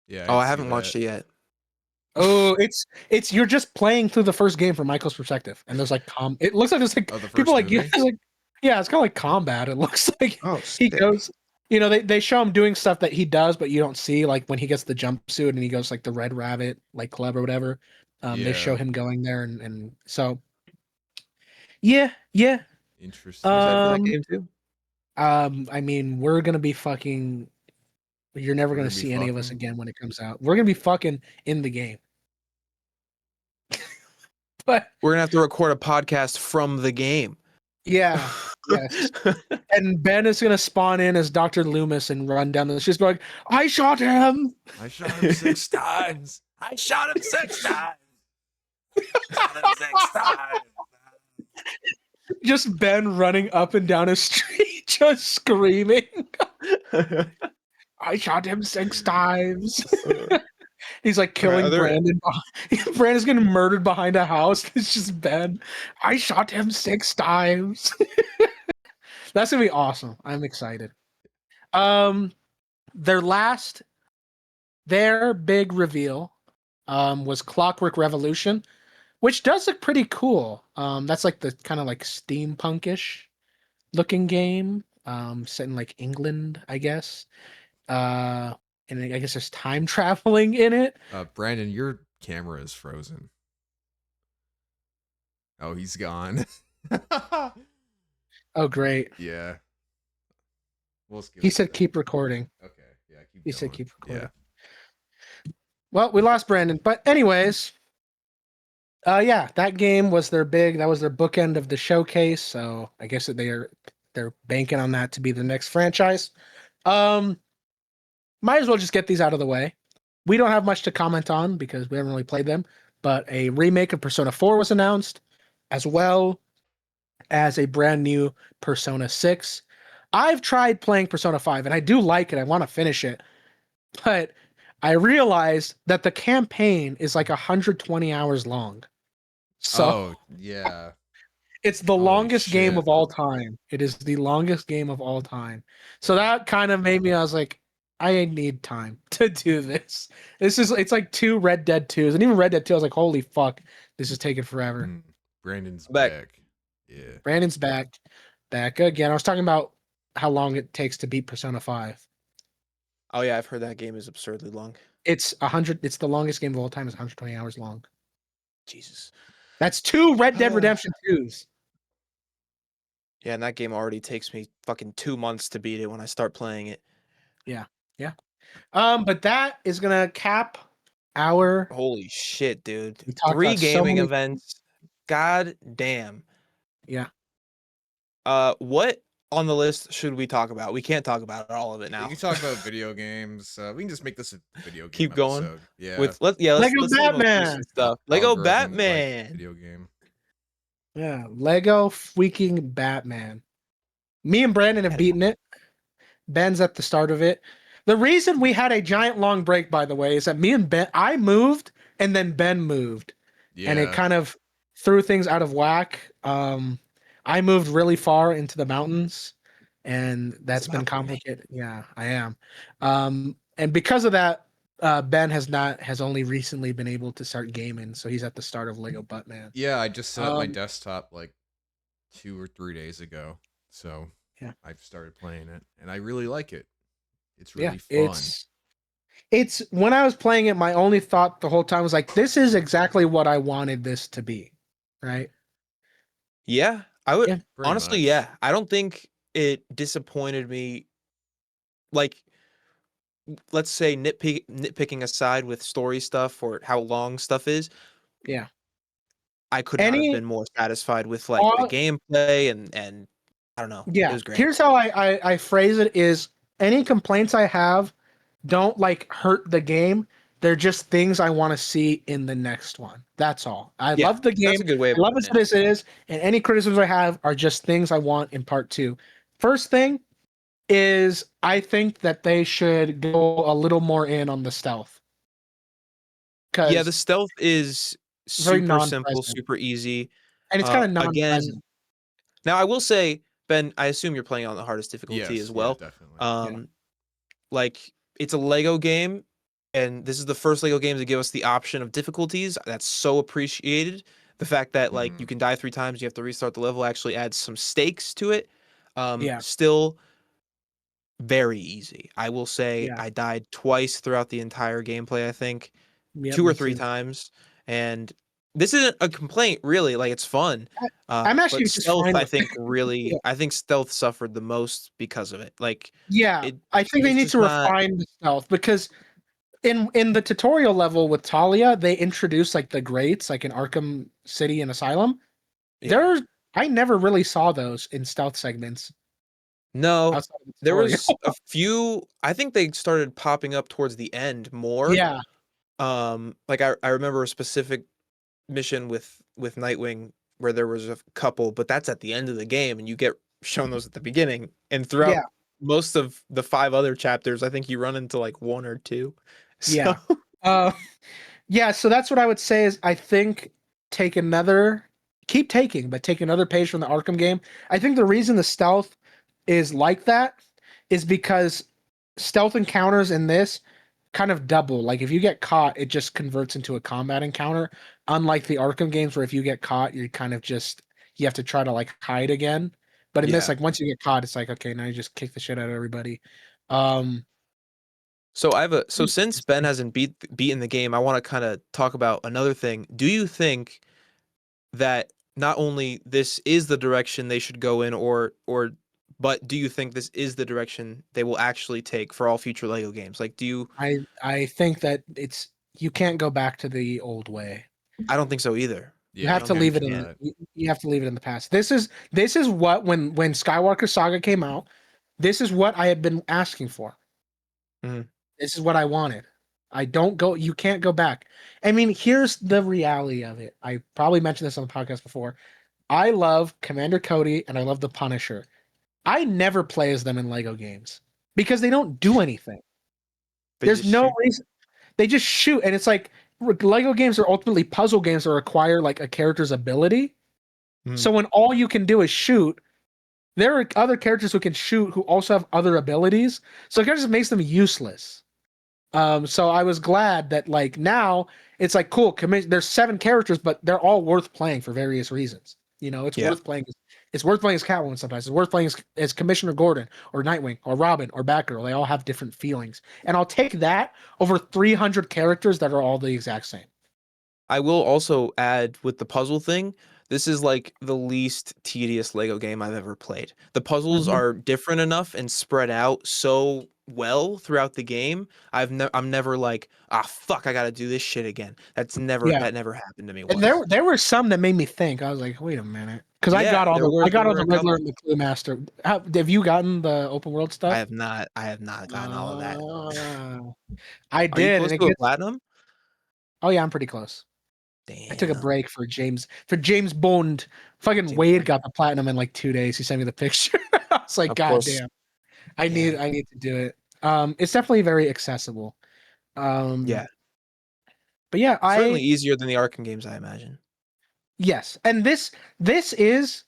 Yeah, Oh, I I see haven't watched that. it yet. Oh, it's you're just playing through the first game from Michael's perspective, and there's like it looks like there's like Oh, the people first like movie. like yeah, it's kind of like combat. It looks like Oh, he sick. goes, they show him doing stuff that he does, but you don't see like when he gets the jumpsuit and he goes like the Red Rabbit like club or whatever. They show Yeah, him going there, and so yeah. interesting. You excited for that Um, game too? I mean, we're gonna be fucking. You're never We're gonna gonna be see any of us fucking. again when it comes out. We're gonna be fucking in the game. But We're gonna have to record a podcast from the game. yeah, yes. And Ben is gonna spawn in as Dr. Loomis and run down the. She's going, I shot him. I shot him 6 times. I shot him 6 times. Shot him 6 times. Just Ben running up and down a street, just screaming. I shot him 6 times. He's like killing are there- Brandon. Brandon's getting murdered behind a house. It's just Ben. I shot him 6 times. That's gonna be awesome. I'm excited. Their big reveal was Clockwork Revolution, which does look pretty cool. That's like the kind of like steampunkish looking game, set in like England, I guess. And I guess there's time traveling in it. Brandon, your camera is frozen. Oh, he's gone. Oh, great. Yeah. We'll skip He it said then. keep recording. Okay. Yeah. Keep He said going. keep recording. Yeah. Well, we lost Brandon, but anyways, yeah, that game was that was their bookend of the showcase. So I guess that they're banking on that to be the next franchise. Might as well just get these out of the way. We don't have much to comment on because we haven't really played them, but a remake of Persona 4 was announced, as well as a brand new Persona 6. I've tried playing Persona 5 and I do like it. I want to finish it. But I realized that the campaign is like 120 hours long. So Oh, yeah. it's the Holy longest game shit. of all time. It is the longest game of all time. So that kind of made me, I was like, I need time to do this. It's like 2 Red Dead 2s. And even Red Dead 2, I was like, holy fuck, this is taking forever. Brandon's Back. back. Yeah. Brandon's back again. I was talking about how long it takes to beat Persona 5. Oh yeah, I've heard that game is absurdly long. It's the longest game of all time. It's 120 hours long. Jesus. That's 2 Red Dead Redemption 2s. Yeah, and that game already takes me fucking 2 months to beat it when I start playing it. But that is gonna cap our. Holy shit, dude. We talked 3 about so gaming many- events. God damn. Yeah. What on the list should we talk about? We can't talk about all of it We now. can talk about video games. We can just make this a video game. Keep going. episode. Yeah. Let's Lego do the most Batman! recent stuff. Lego Algorithm, like, Batman. video game. Yeah, Lego freaking Batman. Me and Brandon have beaten it. Ben's at the start of it. The reason we had a giant long break, by the way, is that me and Ben, I moved and then Ben moved, Yeah. and it kind of threw things out of whack. I moved really far into the mountains, and that's been about me. complicated. Yeah, I am. And because of that, Ben has only recently been able to start gaming, so he's at the start of Lego Batman. Yeah, I just set up my Um, desktop like 2 or 3 days ago. So Yeah. I've started playing it and I really like it. It's Yeah, really fun. it's when I was playing it, my only thought the whole time was like, this is exactly what I wanted this to be, right? Yeah, I would Yeah. Pretty honestly, much. yeah. I don't think it disappointed me. Like, let's say nitpicking aside with story stuff or how long stuff is. Yeah. I could not have Any- been more satisfied with like the all- gameplay and I don't know. It Yeah. was great. Here's how I phrase it: is any complaints I have don't like hurt the game. They're just things I want to see in the next one. That's all. I Yeah, love the that's game. a good way I of love putting it it. as it is, and any criticisms I have are just things I want in part 2. First thing is I think that they should go a little more in on the stealth Yeah, the because stealth is very super simple, non-present, super easy. and it's kind of Again, non-present. now I will say, Ben, I assume you're playing on the hardest difficulty Yes, as yeah, well. definitely. Yeah, Um, like it's a Lego game, and this is the first Lego game to give us the option of difficulties. That's so appreciated. The fact that like Mhm. you can die 3 times, you have to restart the level, actually adds some stakes to it. yeah, Still very easy. I will say yeah. I died twice throughout the entire gameplay, I think, Yep, 2 or me 3 too. times, and this isn't a complaint really, like, it's fun, I, I'm but actually just stealth, fine I with. think Yeah, really I think stealth suffered the most because of it, like, yeah. it I think they it's need just to not. refine the stealth because in the tutorial level with Talia, they introduced like the grates, like in Arkham City and Asylum. Yeah. There's I never really saw those in stealth segments No, outside of the there tutorial. was a few. I think they started popping up towards the end more, Yeah, like, I remember a specific mission with Nightwing where there was a couple, but that's at the end of the game, and you get shown those at the beginning. And yeah, throughout most of the 5 other chapters, I think you run into like 1 or 2. So yeah. Uh, yeah. So that's what I would say is I think take another, keep taking, but take another page from the Arkham game. I think the reason the stealth is like that is because stealth encounters in this kind of double. Like if you get caught, it just converts into a combat encounter. Unlike the Arkham games, where if you get caught, you kind of just you have to try to like hide again. But in this, yeah. like once you get caught, it's like okay, now you just kick the shit out of everybody. Um, So since Ben hasn't beaten the game, I want to kind of talk about another thing. Do you think that not only this is the direction they should go in, or but do you think this is the direction they will actually take for all future Lego games? Like, do you? I think that it's you can't go back to the old way. I don't think so either. You Yeah, I have you don't to think can't leave you it do in. can. that. You have to leave it in the past. This is what when Skywalker Saga came out. This is what I had been asking for. Mhm. This is what I wanted. I don't go. You can't go back. I mean, here's the reality of it. I probably mentioned this on the podcast before. I love Commander Cody and I love the Punisher. I never play as them in Lego games because they don't do anything. They There's just no shoot. reason. They just shoot, and it's like Lego games are ultimately puzzle games that require like a character's ability. Mhm. So when all you can do is shoot, there are other characters who can shoot who also have other abilities. So it kind of just makes them useless. So I was glad that like now it's like cool. There's 7 characters, but they're all worth playing for various reasons. You know, it's Yeah. worth playing. It's worth playing as Catwoman sometimes. It's worth playing as Commissioner Gordon or Nightwing or Robin or Batgirl. They all have different feelings, and I'll take that over 300 characters that are all the exact same. I will also add with the puzzle thing, this is like the least tedious Lego game I've ever played. The puzzles Mhm. are different enough and spread out so well throughout the game. I'm never like, ah, fuck, I gotta do this shit again. Yeah, That never happened to me and once. there were some that made me think. I was like, wait a minute, because Yeah, I there got all were the a Riddler couple. and the Clue Master. Have you gotten the open world stuff? I have not gotten all of that. Uh, I Are you did, close and it to a gets. platinum? Oh yeah, I'm pretty close. I took a Damn. break for James Bond. Fucking James Wade Bond. got the platinum in like 2 days. He sent me the picture. I was like, Of God course. damn. Yeah. I need to do it. It's definitely very accessible. Um, Yeah. but yeah, Certainly easier than the Arkham games, I imagine. yes. And this is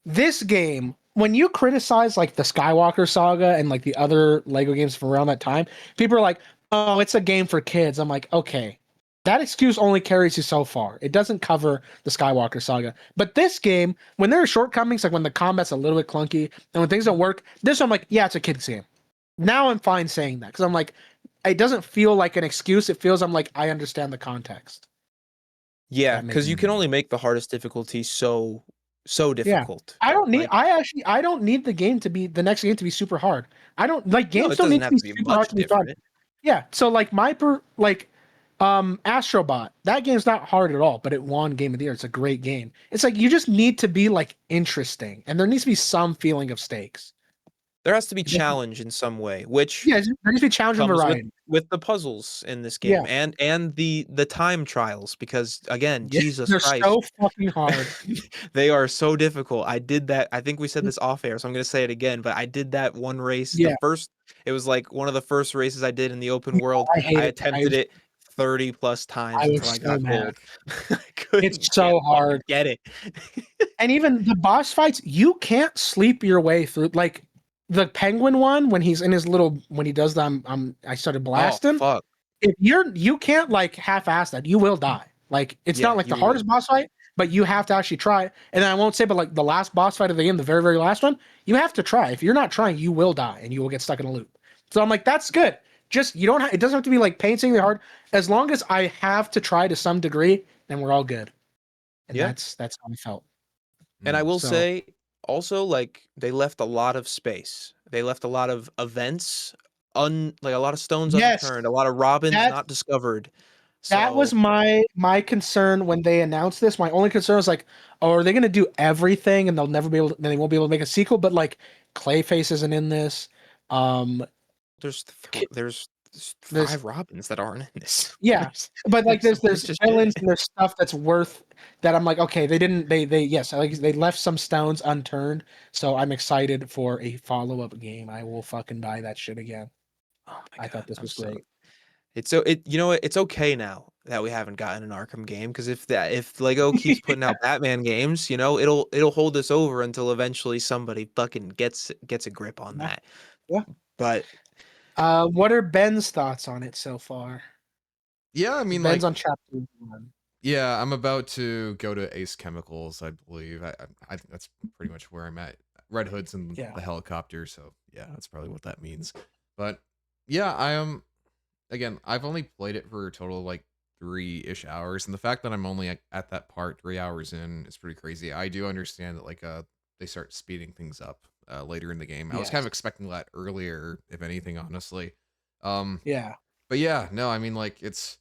this game, when you criticize like the Skywalker saga and like the other Lego games from around that time, people are like, "Oh, it's a game for kids." I'm like, "Okay." That excuse only carries you so far. It doesn't cover the Skywalker saga. But this game, when there are shortcomings, like when the combat's a little bit clunky and when things don't work, this I'm like, yeah, it's a kid's game. Now I'm fine saying that because I'm like, it doesn't feel like an excuse. It feels I'm like, I understand the context. Yeah, That makes because you can Mhm. only make the hardest difficulty so Yeah. difficult. Like, I don't need the next game to be super hard. I don't like no, games it don't doesn't need to have be to be super hard much to be fun. different. Yeah. So like Astrobot, that game's not hard at all, but it won Game of the Year. It's a great game. It's like you just need to be like interesting and there needs to be some feeling of stakes. There has to be It doesn't- challenge in some way, which Yeah, there needs to be challenge and comes variety. with the puzzles in this Yeah. game and the time trials because again, Yeah, Jesus they're Christ, so fucking hard. they are so difficult. I did that. I think we said this off air, so I'm gonna say it again. But I did that one race. Yeah. It was like one of the first races I did in the open world. I hate I it. attempted it 30 plus times I was until I so got mad. gold. I couldn't It's so fucking hard. get it. And even the boss fights, you can't sleep your way through. Like the penguin one, when he's in his little, when he does the, I started Oh blasting. fuck. If you can't like half-ass that, you will die. Like it's Yeah, not like the you hardest boss fight, but you have to actually try. And then I won't say, but like the last boss fight of the game, the very, very last one, you have to try. If you're not trying, you will die and you will get stuck in a loop. So I'm like, that's good. Just you don't have, it doesn't have to be like painstakingly hard. As long as I have to try to some degree, then we're all good. And Yeah. that's how I felt. And I will So- say also like they left a lot of space. They left a lot of events like a lot of stones Yes, unturned, a lot of robins that's- not discovered. That was So- my concern when they announced this. My only concern was like, oh, are they going to do everything and they'll never be able to, then they won't be able to make a sequel? But like, Clayface isn't in this. there's there's- 5 robins that aren't in this. Yeah, but like there's There's just villains shit. and there's stuff that's worth that I'm like, okay, they yes, like they left some stones unturned. So I'm excited for a follow-up game. I will fucking buy that shit again. Oh my I thought this I'm was so- great. You know what? It's okay now that we haven't gotten an Arkham game because if Lego keeps putting out Batman games, you know, it'll hold us over until eventually somebody fucking gets a grip on Yeah. that. Yeah. But What are Ben's thoughts on it so far? Yeah, I mean, Ben's like, on chapter 1. yeah, I'm about to go to Ace Chemicals, I believe. I think that's pretty much where I'm at. Red Hood's in Yeah. the helicopter, so yeah, that's probably what that means. But yeah, I am. Again, I've only played it for a total of like 3-ish hours, and the fact that I'm only at that part 3 hours in is pretty crazy. I do understand that like they start speeding things up later in the game. I was kind Yes. of expecting that earlier, if anything, honestly. Yeah. But yeah, no, I mean like it's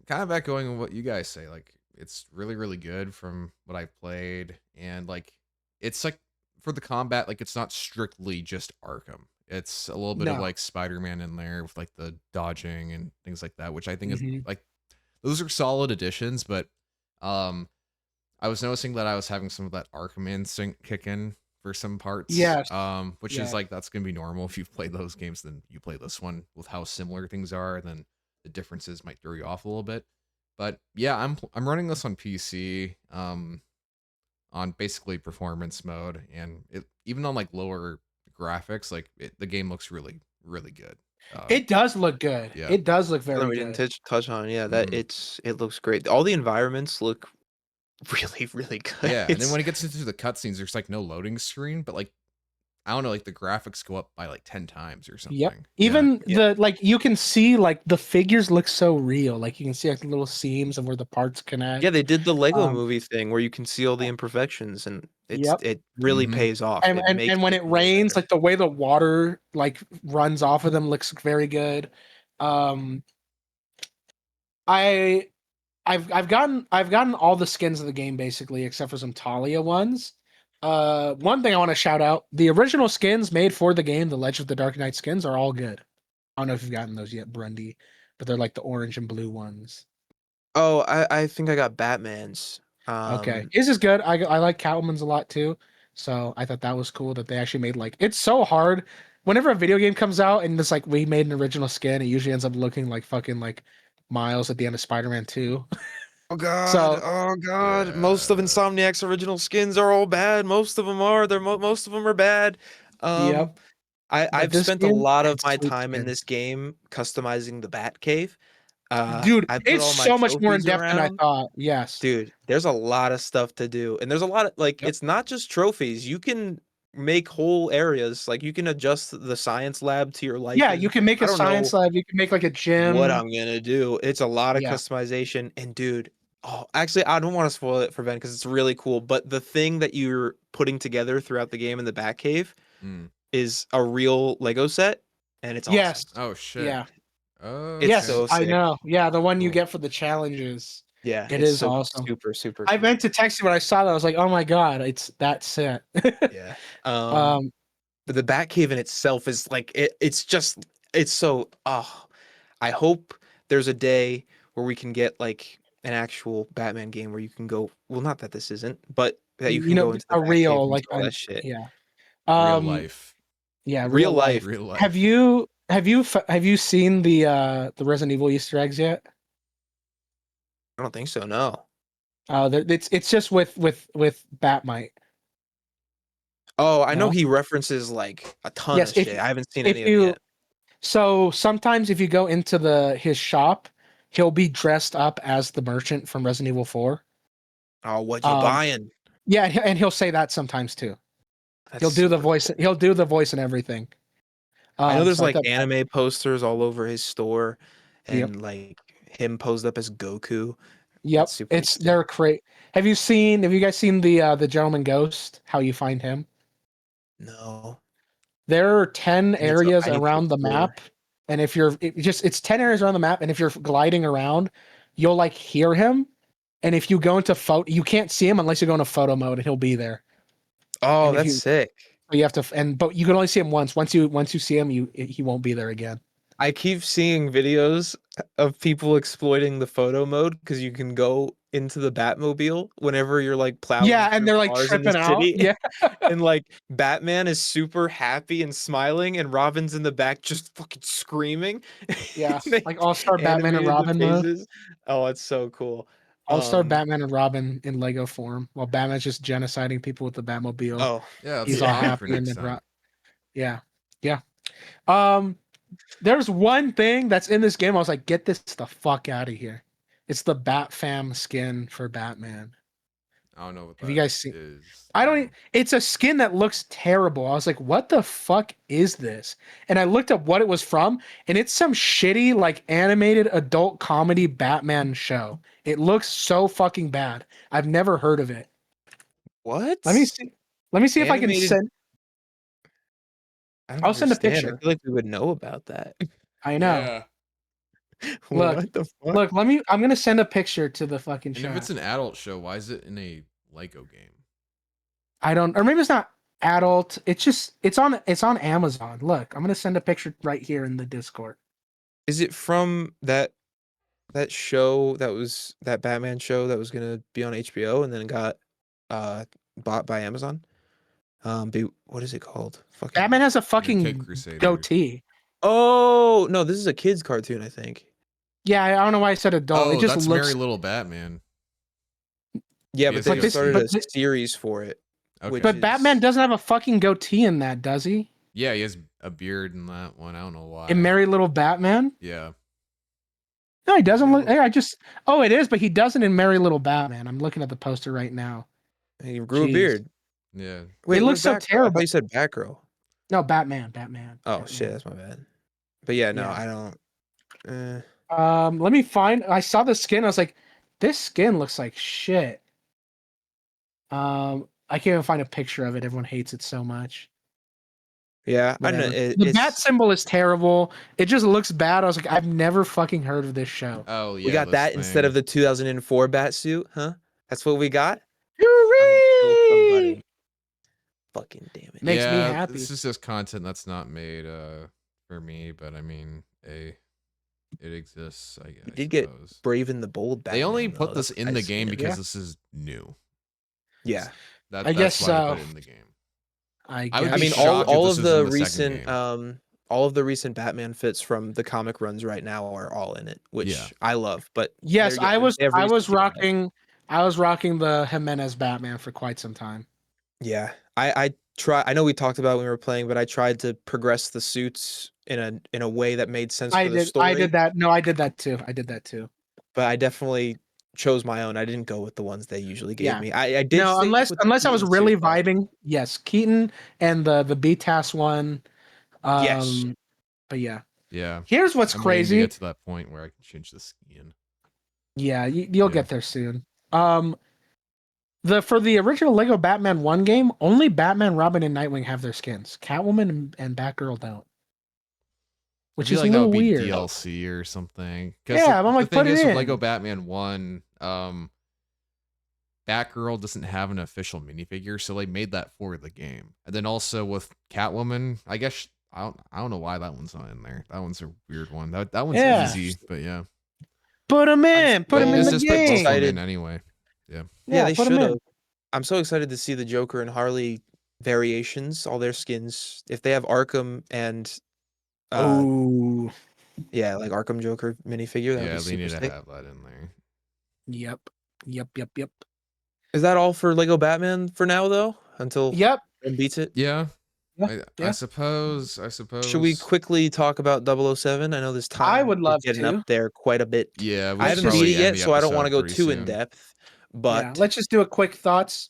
kind of echoing what you guys say. Like it's really, really good from what I've played, and like it's like for the combat, like it's not strictly just Arkham. It's a little bit of No. like Spider-Man in there with like the dodging and things like that, which I think is Mhm. like those are solid additions. But I was noticing that I was having some of that Arkham instinct kick in for some parts. Yes. Which Yeah. is like that's gonna be normal if you've played those games. Then you play this one with how similar things are, and then the differences might throw you off a little bit. But yeah, I'm running this on PC, on basically performance mode, and it even on like lower graphics, like the game looks really, really good. It does look good. Yeah. It does look very something we good. didn't touch on, yeah, that Mhm. it looks great. All the environments look really, really good. Yeah, and then It's- when it gets into the cutscenes, there's like no loading screen, but like I don't know, like the graphics go up by like 10 times or something. Yep. Yeah. Even Yeah. the like you can see like the figures look so real. Like you can see like the little seams of where the parts connect. yeah, they did the Lego Um, movie thing where you can see all the imperfections, and Yep. it really Mhm. pays off. And It makes and when it way rains, better. like the way the water like runs off of them looks very good. Um I I've gotten all the skins of the game basically except for some Talia ones. One thing I want to shout out, the original skins made for the game, the Legend of the Dark Knight skins are all good. I don't know if you've gotten those yet, Brundy, but they're like the orange and blue ones. Oh, I think I got Batman's. Okay. His is good. I like Catwoman's a lot too. So I thought that was cool that they actually made like it's so hard. Whenever a video game comes out and it's like we made an original skin, it usually ends up looking like fucking like Miles at the end of Spider-Man 2. Oh god! So- Oh god! Most of Yeah. Insomniac's original skins are all bad. Most of them are. Most of them are bad. Yep. I've this spent a game lot of has my sweet time in skins. this game customizing the Batcave. Dude, I put it's all my so much more in trophies depth than I around. thought. Yes. Dude, there's a lot of stuff to do, and there's a lot of like Yep. it's not just trophies. You can make whole areas. Like you can adjust the science lab to your liking. Yeah, you can make I a don't science know lab, you can make like a gym. what I'm gonna do. It's a lot of Yeah. customization, and dude, oh, actually, I don't want to spoil it for Ben because it's really cool. But the thing that you're putting together throughout the game in the Batcave Mm. is a real Lego set, and it's awesome. Yes. Oh shit. Yeah. Oh, It's Yes, so I sick. know. Yeah, the one you Cool. get for the challenges. Yeah, It it's is so awesome. super, super. I cool. meant to text you when I saw that. I was like, "Oh my god, it's that set." Yeah. Um, the Batcave in itself is like it's so I hope there's a day where we can get like an actual Batman game where you can go, well, not that this isn't, but that you You can know, go into the a Batcave real and like do all that shit. yeah. Real life. Yeah, Real real life. life. Real life. Have you seen the Resident Evil Easter eggs yet? I don't think so, no. It's just with Batmite. Oh, I know No? he references like a ton Yes, of shit. I haven't seen if any of them you yet. so sometimes if you go into his shop, he'll be dressed up as the merchant from Resident Evil 4. Oh, what you Um, buying? Yeah, and he'll say that sometimes too. That's He'll do the super voice. cool. He'll do the voice and everything. I know there's So I like thought, anime posters all over his store yep, and like him posed up as Goku. yep. That's super It's interesting. they're great. Have you guys seen the Gentleman Ghost? How you find him? No. There are 10 areas I need to around the explore. map, and if you're it's 10 areas around the map, and if you're gliding around, you'll like hear him, and if you go into photo, you can't see him unless you go into photo mode, and he'll be there. Oh, And if that's sick. you have to, but you can only see him once. Once you see him, he won't be there again. I keep seeing videos of people exploiting the photo mode because you can go into the Batmobile whenever you're like plowing Yeah, and through they're like cars in the tripping out. city. Yeah, And like Batman is super happy and smiling, and Robin's in the back just fucking screaming. yeah, They like All-Star Batman and animated the Robin mode. faces. Oh, it's so cool. All-Star Batman and Robin in Lego form, while Batman's just genociding people with the Batmobile. Oh, Yeah, that's He's a all plan yeah. for happy, and next then time. yeah, yeah. Um, there's one thing that's in this game. I was like, get this the fuck out of here. It's the Bat Fam skin for Batman. I don't know what Have you that guys seen? is. I don't. It's a skin that looks terrible. I was like, what the fuck is this? And I looked up what it was from, and it's some shitty like animated adult comedy Batman show. It looks so fucking bad. I've never heard of it. What? Let me see. Let me see if I can Animated. send. I don't I'll send a understand. I picture. feel like we would know about that. I know. Yeah. Look, What the fuck? look. I'm gonna send a picture to the fucking And if it's chat. an adult show, why is it in a Lego game? I don't, or maybe it's not adult. It's on Amazon. Look, I'm gonna send a picture right here in the Discord. Is it from that show that Batman show that was gonna be on HBO and then got bought by Amazon? What is it called? Fucking. Batman has a Kid fucking Crusaders. goatee. Oh no, this is a kids cartoon, I think. Yeah, I don't know why I said adult. Oh, It just that's looks. Merry Little Batman. Yeah, He but has a they this- started but a this- series for it. Okay. Which But is- Batman doesn't have a fucking goatee in that, does he? Yeah, he has a beard in that one. I don't know why. In Merry Little Batman? Yeah. No, he doesn't look. Never- I just. Oh, it is, but he doesn't in Merry Little Batman. I'm looking at the poster right now. He grew Jeez. a beard. Yeah. Wait, It what looks so Batgirl? I thought terrible. you said Batgirl. No, Batman. Batman. Oh Batman. shit, that's my bad. But yeah, no, Yeah. I don't. Let me find. I saw the skin. I was like, this skin looks like shit. I can't even find a picture of it. Everyone hates it so much. Yeah, I know. Whatever. The bat It's, symbol is terrible. It just looks bad. I was like, I've never fucking heard of this show. Oh, yeah. we got this that instead of thing. the 2004 bat suit, huh? That's what we got. Hooray! Fucking damn it. Makes me Yeah, happy. This is just content that's not made for me, but I mean, it exists. I guess. We did get Brave and the Bold. They only Batman, put though. this That's in what the I've game seen. because Yeah. this is new. Yeah, I guess That's why they so. put it in the game. I I would guess. I be mean, shocked if all this of was the in the second recent game. all of the recent Batman fits from the comic runs right now are all in it, which Yeah. I love. But Yes, they're- yeah, I was every single one. I was rocking the Jimenez Batman for quite some time. Yeah, I try. I know we talked about it when we were playing, but I tried to progress the suits in a way that made sense for the story. I did that. No, I did that too. But I definitely chose my own. I didn't go with the ones they usually gave Yeah. me. I did. No, stick unless with the I was Keaton really suit, though. vibing. Yes, Keaton and the BTAS one. Yes. But yeah. Yeah. Here's what's I'm waiting to crazy. get to that point where I can change the skin. Yeah, you'll Yeah. get there soon. For the original Lego Batman 1 game, only Batman, Robin, and Nightwing have their skins. Catwoman and Batgirl don't. Which I feel is like a that little would be weird. DLC or something. 'Cause Yeah, the I'm like, thing put it is in. with Lego Batman 1, Batgirl doesn't have an official minifigure, so they made that for the game. And then also with Catwoman, I guess I don't know why that one's not in there. That one's a weird one. That one's Yeah. easy, but yeah. Put him in. Put him in Just the just put both of game. them Excited. in anyway. Yeah. Yeah, they put 'em should in. have. I'm so excited to see the Joker and Harley variations, all their skins. If they have Arkham and Oh, yeah, like Arkham Joker minifigure, that would Yeah, be they need super to sick. have that in there. yep. Is that all for Lego Batman for now though? Until Yep. one beats it? Yeah. Yeah, I yeah. suppose. Should we quickly talk about 007? I know this time would is love getting to. up there quite a bit. Yeah, we I should haven't probably beat it end yet, the so I don't want to episode go pretty too in soon. depth. Yeah, But let's just do a quick thoughts.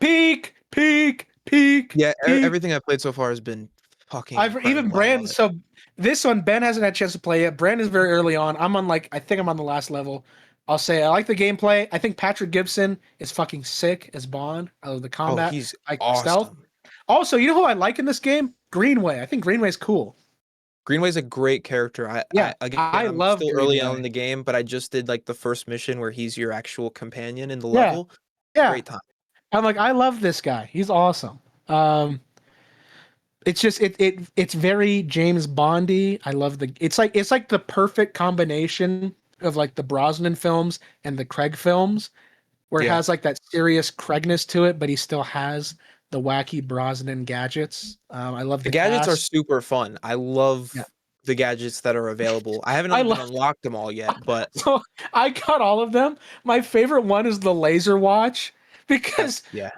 Peak. yeah, peak. everything I've played so far has been fucking I've even incredible. I love Brand. it. So this one, Ben hasn't had a chance to play yet. Brand is very early on. I'm on I think I'm on the last level. I'll say I like the gameplay. I think Patrick Gibson is fucking sick as Bond. I love the Oh, combat. he's I like stealth. awesome. Also, you know who I like in this game? Greenway. I think Greenway's cool. Greenway's a great character. Yeah, Again, I I'm love still early on Greenway. in the game, but I just did like the first mission where he's your actual companion in the Yeah. level. Yeah, Great time. I'm like, I love this guy. He's awesome. It's just it's very James Bondy. I love it's like the perfect combination of like the Brosnan films and the Craig films, where it Yeah. has like that serious Craigness to it, but he still has the wacky Brosnan gadgets. I love The the gadgets are cast. super fun. I love Yeah. the gadgets that are available. I haven't I even love- unlocked them all yet, but So I got all of them. My favorite one is the laser watch because yeah.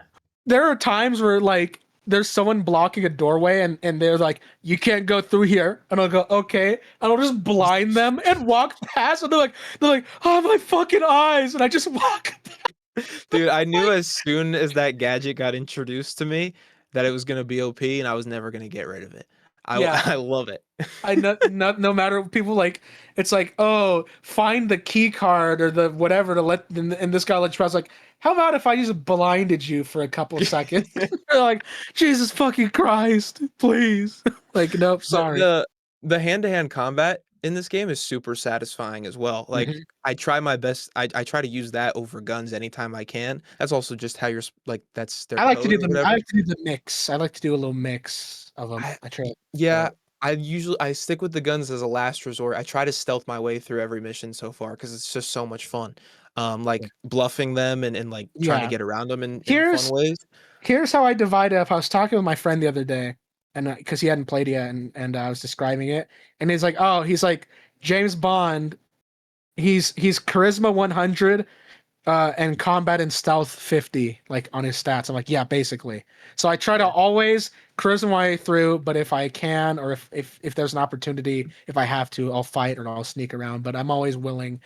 there are times where like there's someone blocking a doorway and they're like, you can't go through here. And I'll go, okay. And I'll just blind them and walk past. And they're like, oh my fucking eyes. And I just walk. Dude, I knew as soon as that gadget got introduced to me that it was gonna be OP and I was never gonna get rid of it. Yeah. I love it. No matter people like, it's like, oh, find the key card or the whatever to let, and this guy lets you pass. Like, how about if I just blinded you for a couple of seconds? They're like, Jesus fucking Christ, please. Like, nope, sorry. The hand-to-hand combat in this game is super satisfying as well. Like Mhm. I try my best. I try to use that over guns anytime I can. That's also just how you're like that's their I like to code do or the whatever. I like to do the mix. I like to do a little mix of them. I try. Yeah, I stick with the guns as a last resort. I try to stealth my way through every mission so far because it's just so much fun. Like bluffing them and like trying to Yeah. get around them in Here's- fun ways. Here's how I divide it up. I was talking with my friend the other day, and because he hadn't played yet, and I was describing it, and he's like James Bond. He's charisma 100, and combat and stealth 50, like on his stats. I'm like, yeah, basically. So I try to always charisma my way through, but if I can, or if there's an opportunity, if I have to, I'll fight or I'll sneak around. But I'm always willing.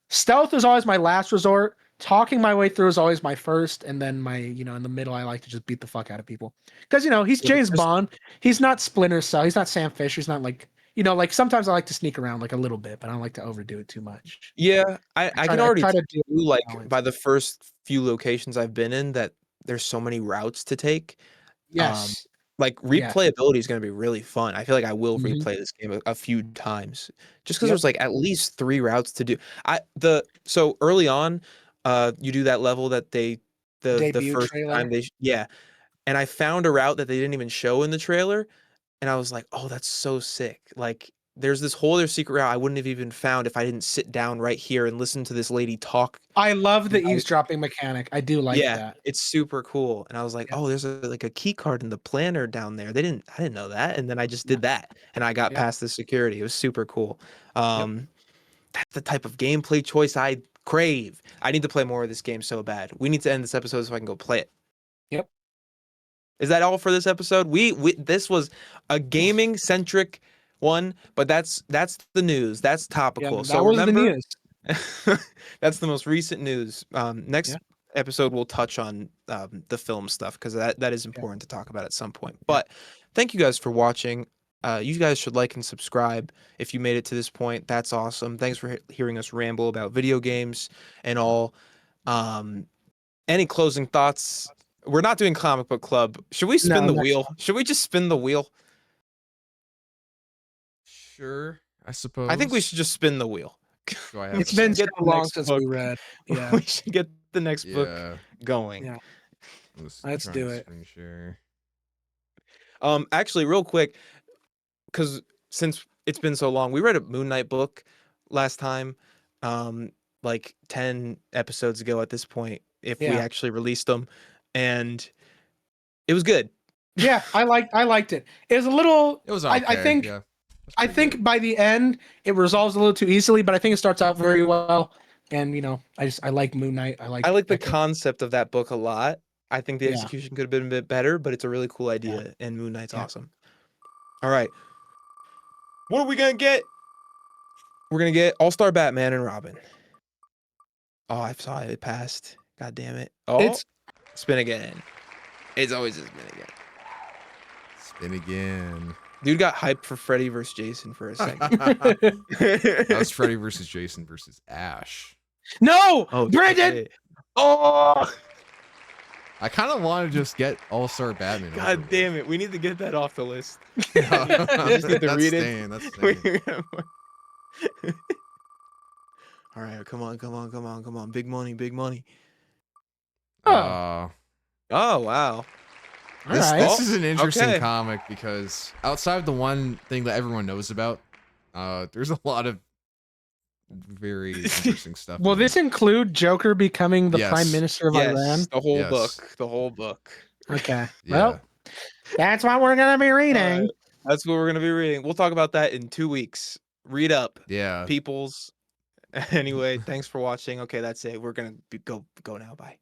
Stealth is always my last resort. Talking my way through is always my first, and then my, in the middle, I like to just beat the fuck out of people. Because he's Yeah, James because- Bond. He's not Splinter Cell. He's not Sam Fisher. He's not like, like sometimes I like to sneak around like a little bit, but I don't like to overdo it too much. Yeah, I try can to- I already try tell to do you, like balance. by the first few locations I've been in that there's so many routes to take. Yes. Like Yeah. replayability is going to be really fun. I feel like I will Mhm. replay this game a few times just because Yep. there's like at least 3 routes to do. So early on, you do that level that the Debut first trailer. time yeah, and I found a route that they didn't even show in the trailer, and I was like, oh, that's so sick. Like there's this whole other secret route I wouldn't have even found if I didn't sit down right here and listen to this lady talk. I love the Yeah. eavesdropping mechanic. I do like Yeah, that. it's super cool. And I was like, Yeah. oh, there's like a key card in the planner down there. I didn't know that. And then I just did that and I got Yeah. past the security. It was super cool. That's the type of gameplay choice I crave. I need to play more of this game so bad. We need to end this episode so I can go play it. Yep. Is that all for this episode? We this was a gaming centric one, but that's the news. That's topical. Yeah, So that was remember, the news. that's the most recent news. Next Yeah. episode we'll touch on the film stuff because that is important to talk about at some point. But thank you guys for watching. You guys should like and subscribe if you made it to this point. That's awesome. Thanks for hearing us ramble about video games and all. Any closing thoughts? We're not doing comic book club. Should we spin No, the next wheel? Should we just spin the wheel? Sure, I suppose. I think we should just spin the wheel. Do I have It's to- been Get so the long next since book. we read. Yeah. We should get the next book Yeah. going. Yeah. I'm just Let's trying do to it. screen share. Actually, real quick, because since it's been so long, we read a Moon Knight book last time, like 10 episodes ago at this point, if we Yeah. actually released them, and it was good. Yeah, I liked it. It was a little. It was I okay. think Yeah. That's I pretty think good. by the end it resolves a little too easily, but I think it starts out very well. And I like Moon Knight. I like I like the Echo. concept of that book a lot. I think the Yeah. execution could have been a bit better, but it's a really cool idea, and Moon Knight's Yeah. awesome. All right. What are we gonna get? We're gonna get All-Star Batman and Robin. Oh, I saw it. It passed. God damn it. Oh, It's spin again. It's always a spin again. Spin again. Dude got hyped for Freddy versus Jason for a second. That was Freddy versus Jason versus Ash. no, Oh, Brandon. shit. Oh, I kind of want to just get All-Star Batman. God damn it. We need to get that off the list. We just need to read it. staying, that's staying. All right, come on. Big money. Uh, Oh, wow. All this right. this is an interesting Okay. comic because outside of the one thing that everyone knows about, there's a lot of very interesting stuff. Will in this it. include Joker becoming the Prime Yes. Minister of Yes, Iran? the whole Yes. book. The whole book. Okay. Yeah. Well, that's what we're gonna be reading. Alright, that's what we're gonna be reading. We'll talk about that in 2 weeks. Read up, Yeah. peoples. Anyway, thanks for watching. Okay, that's it. We're gonna go now. Bye.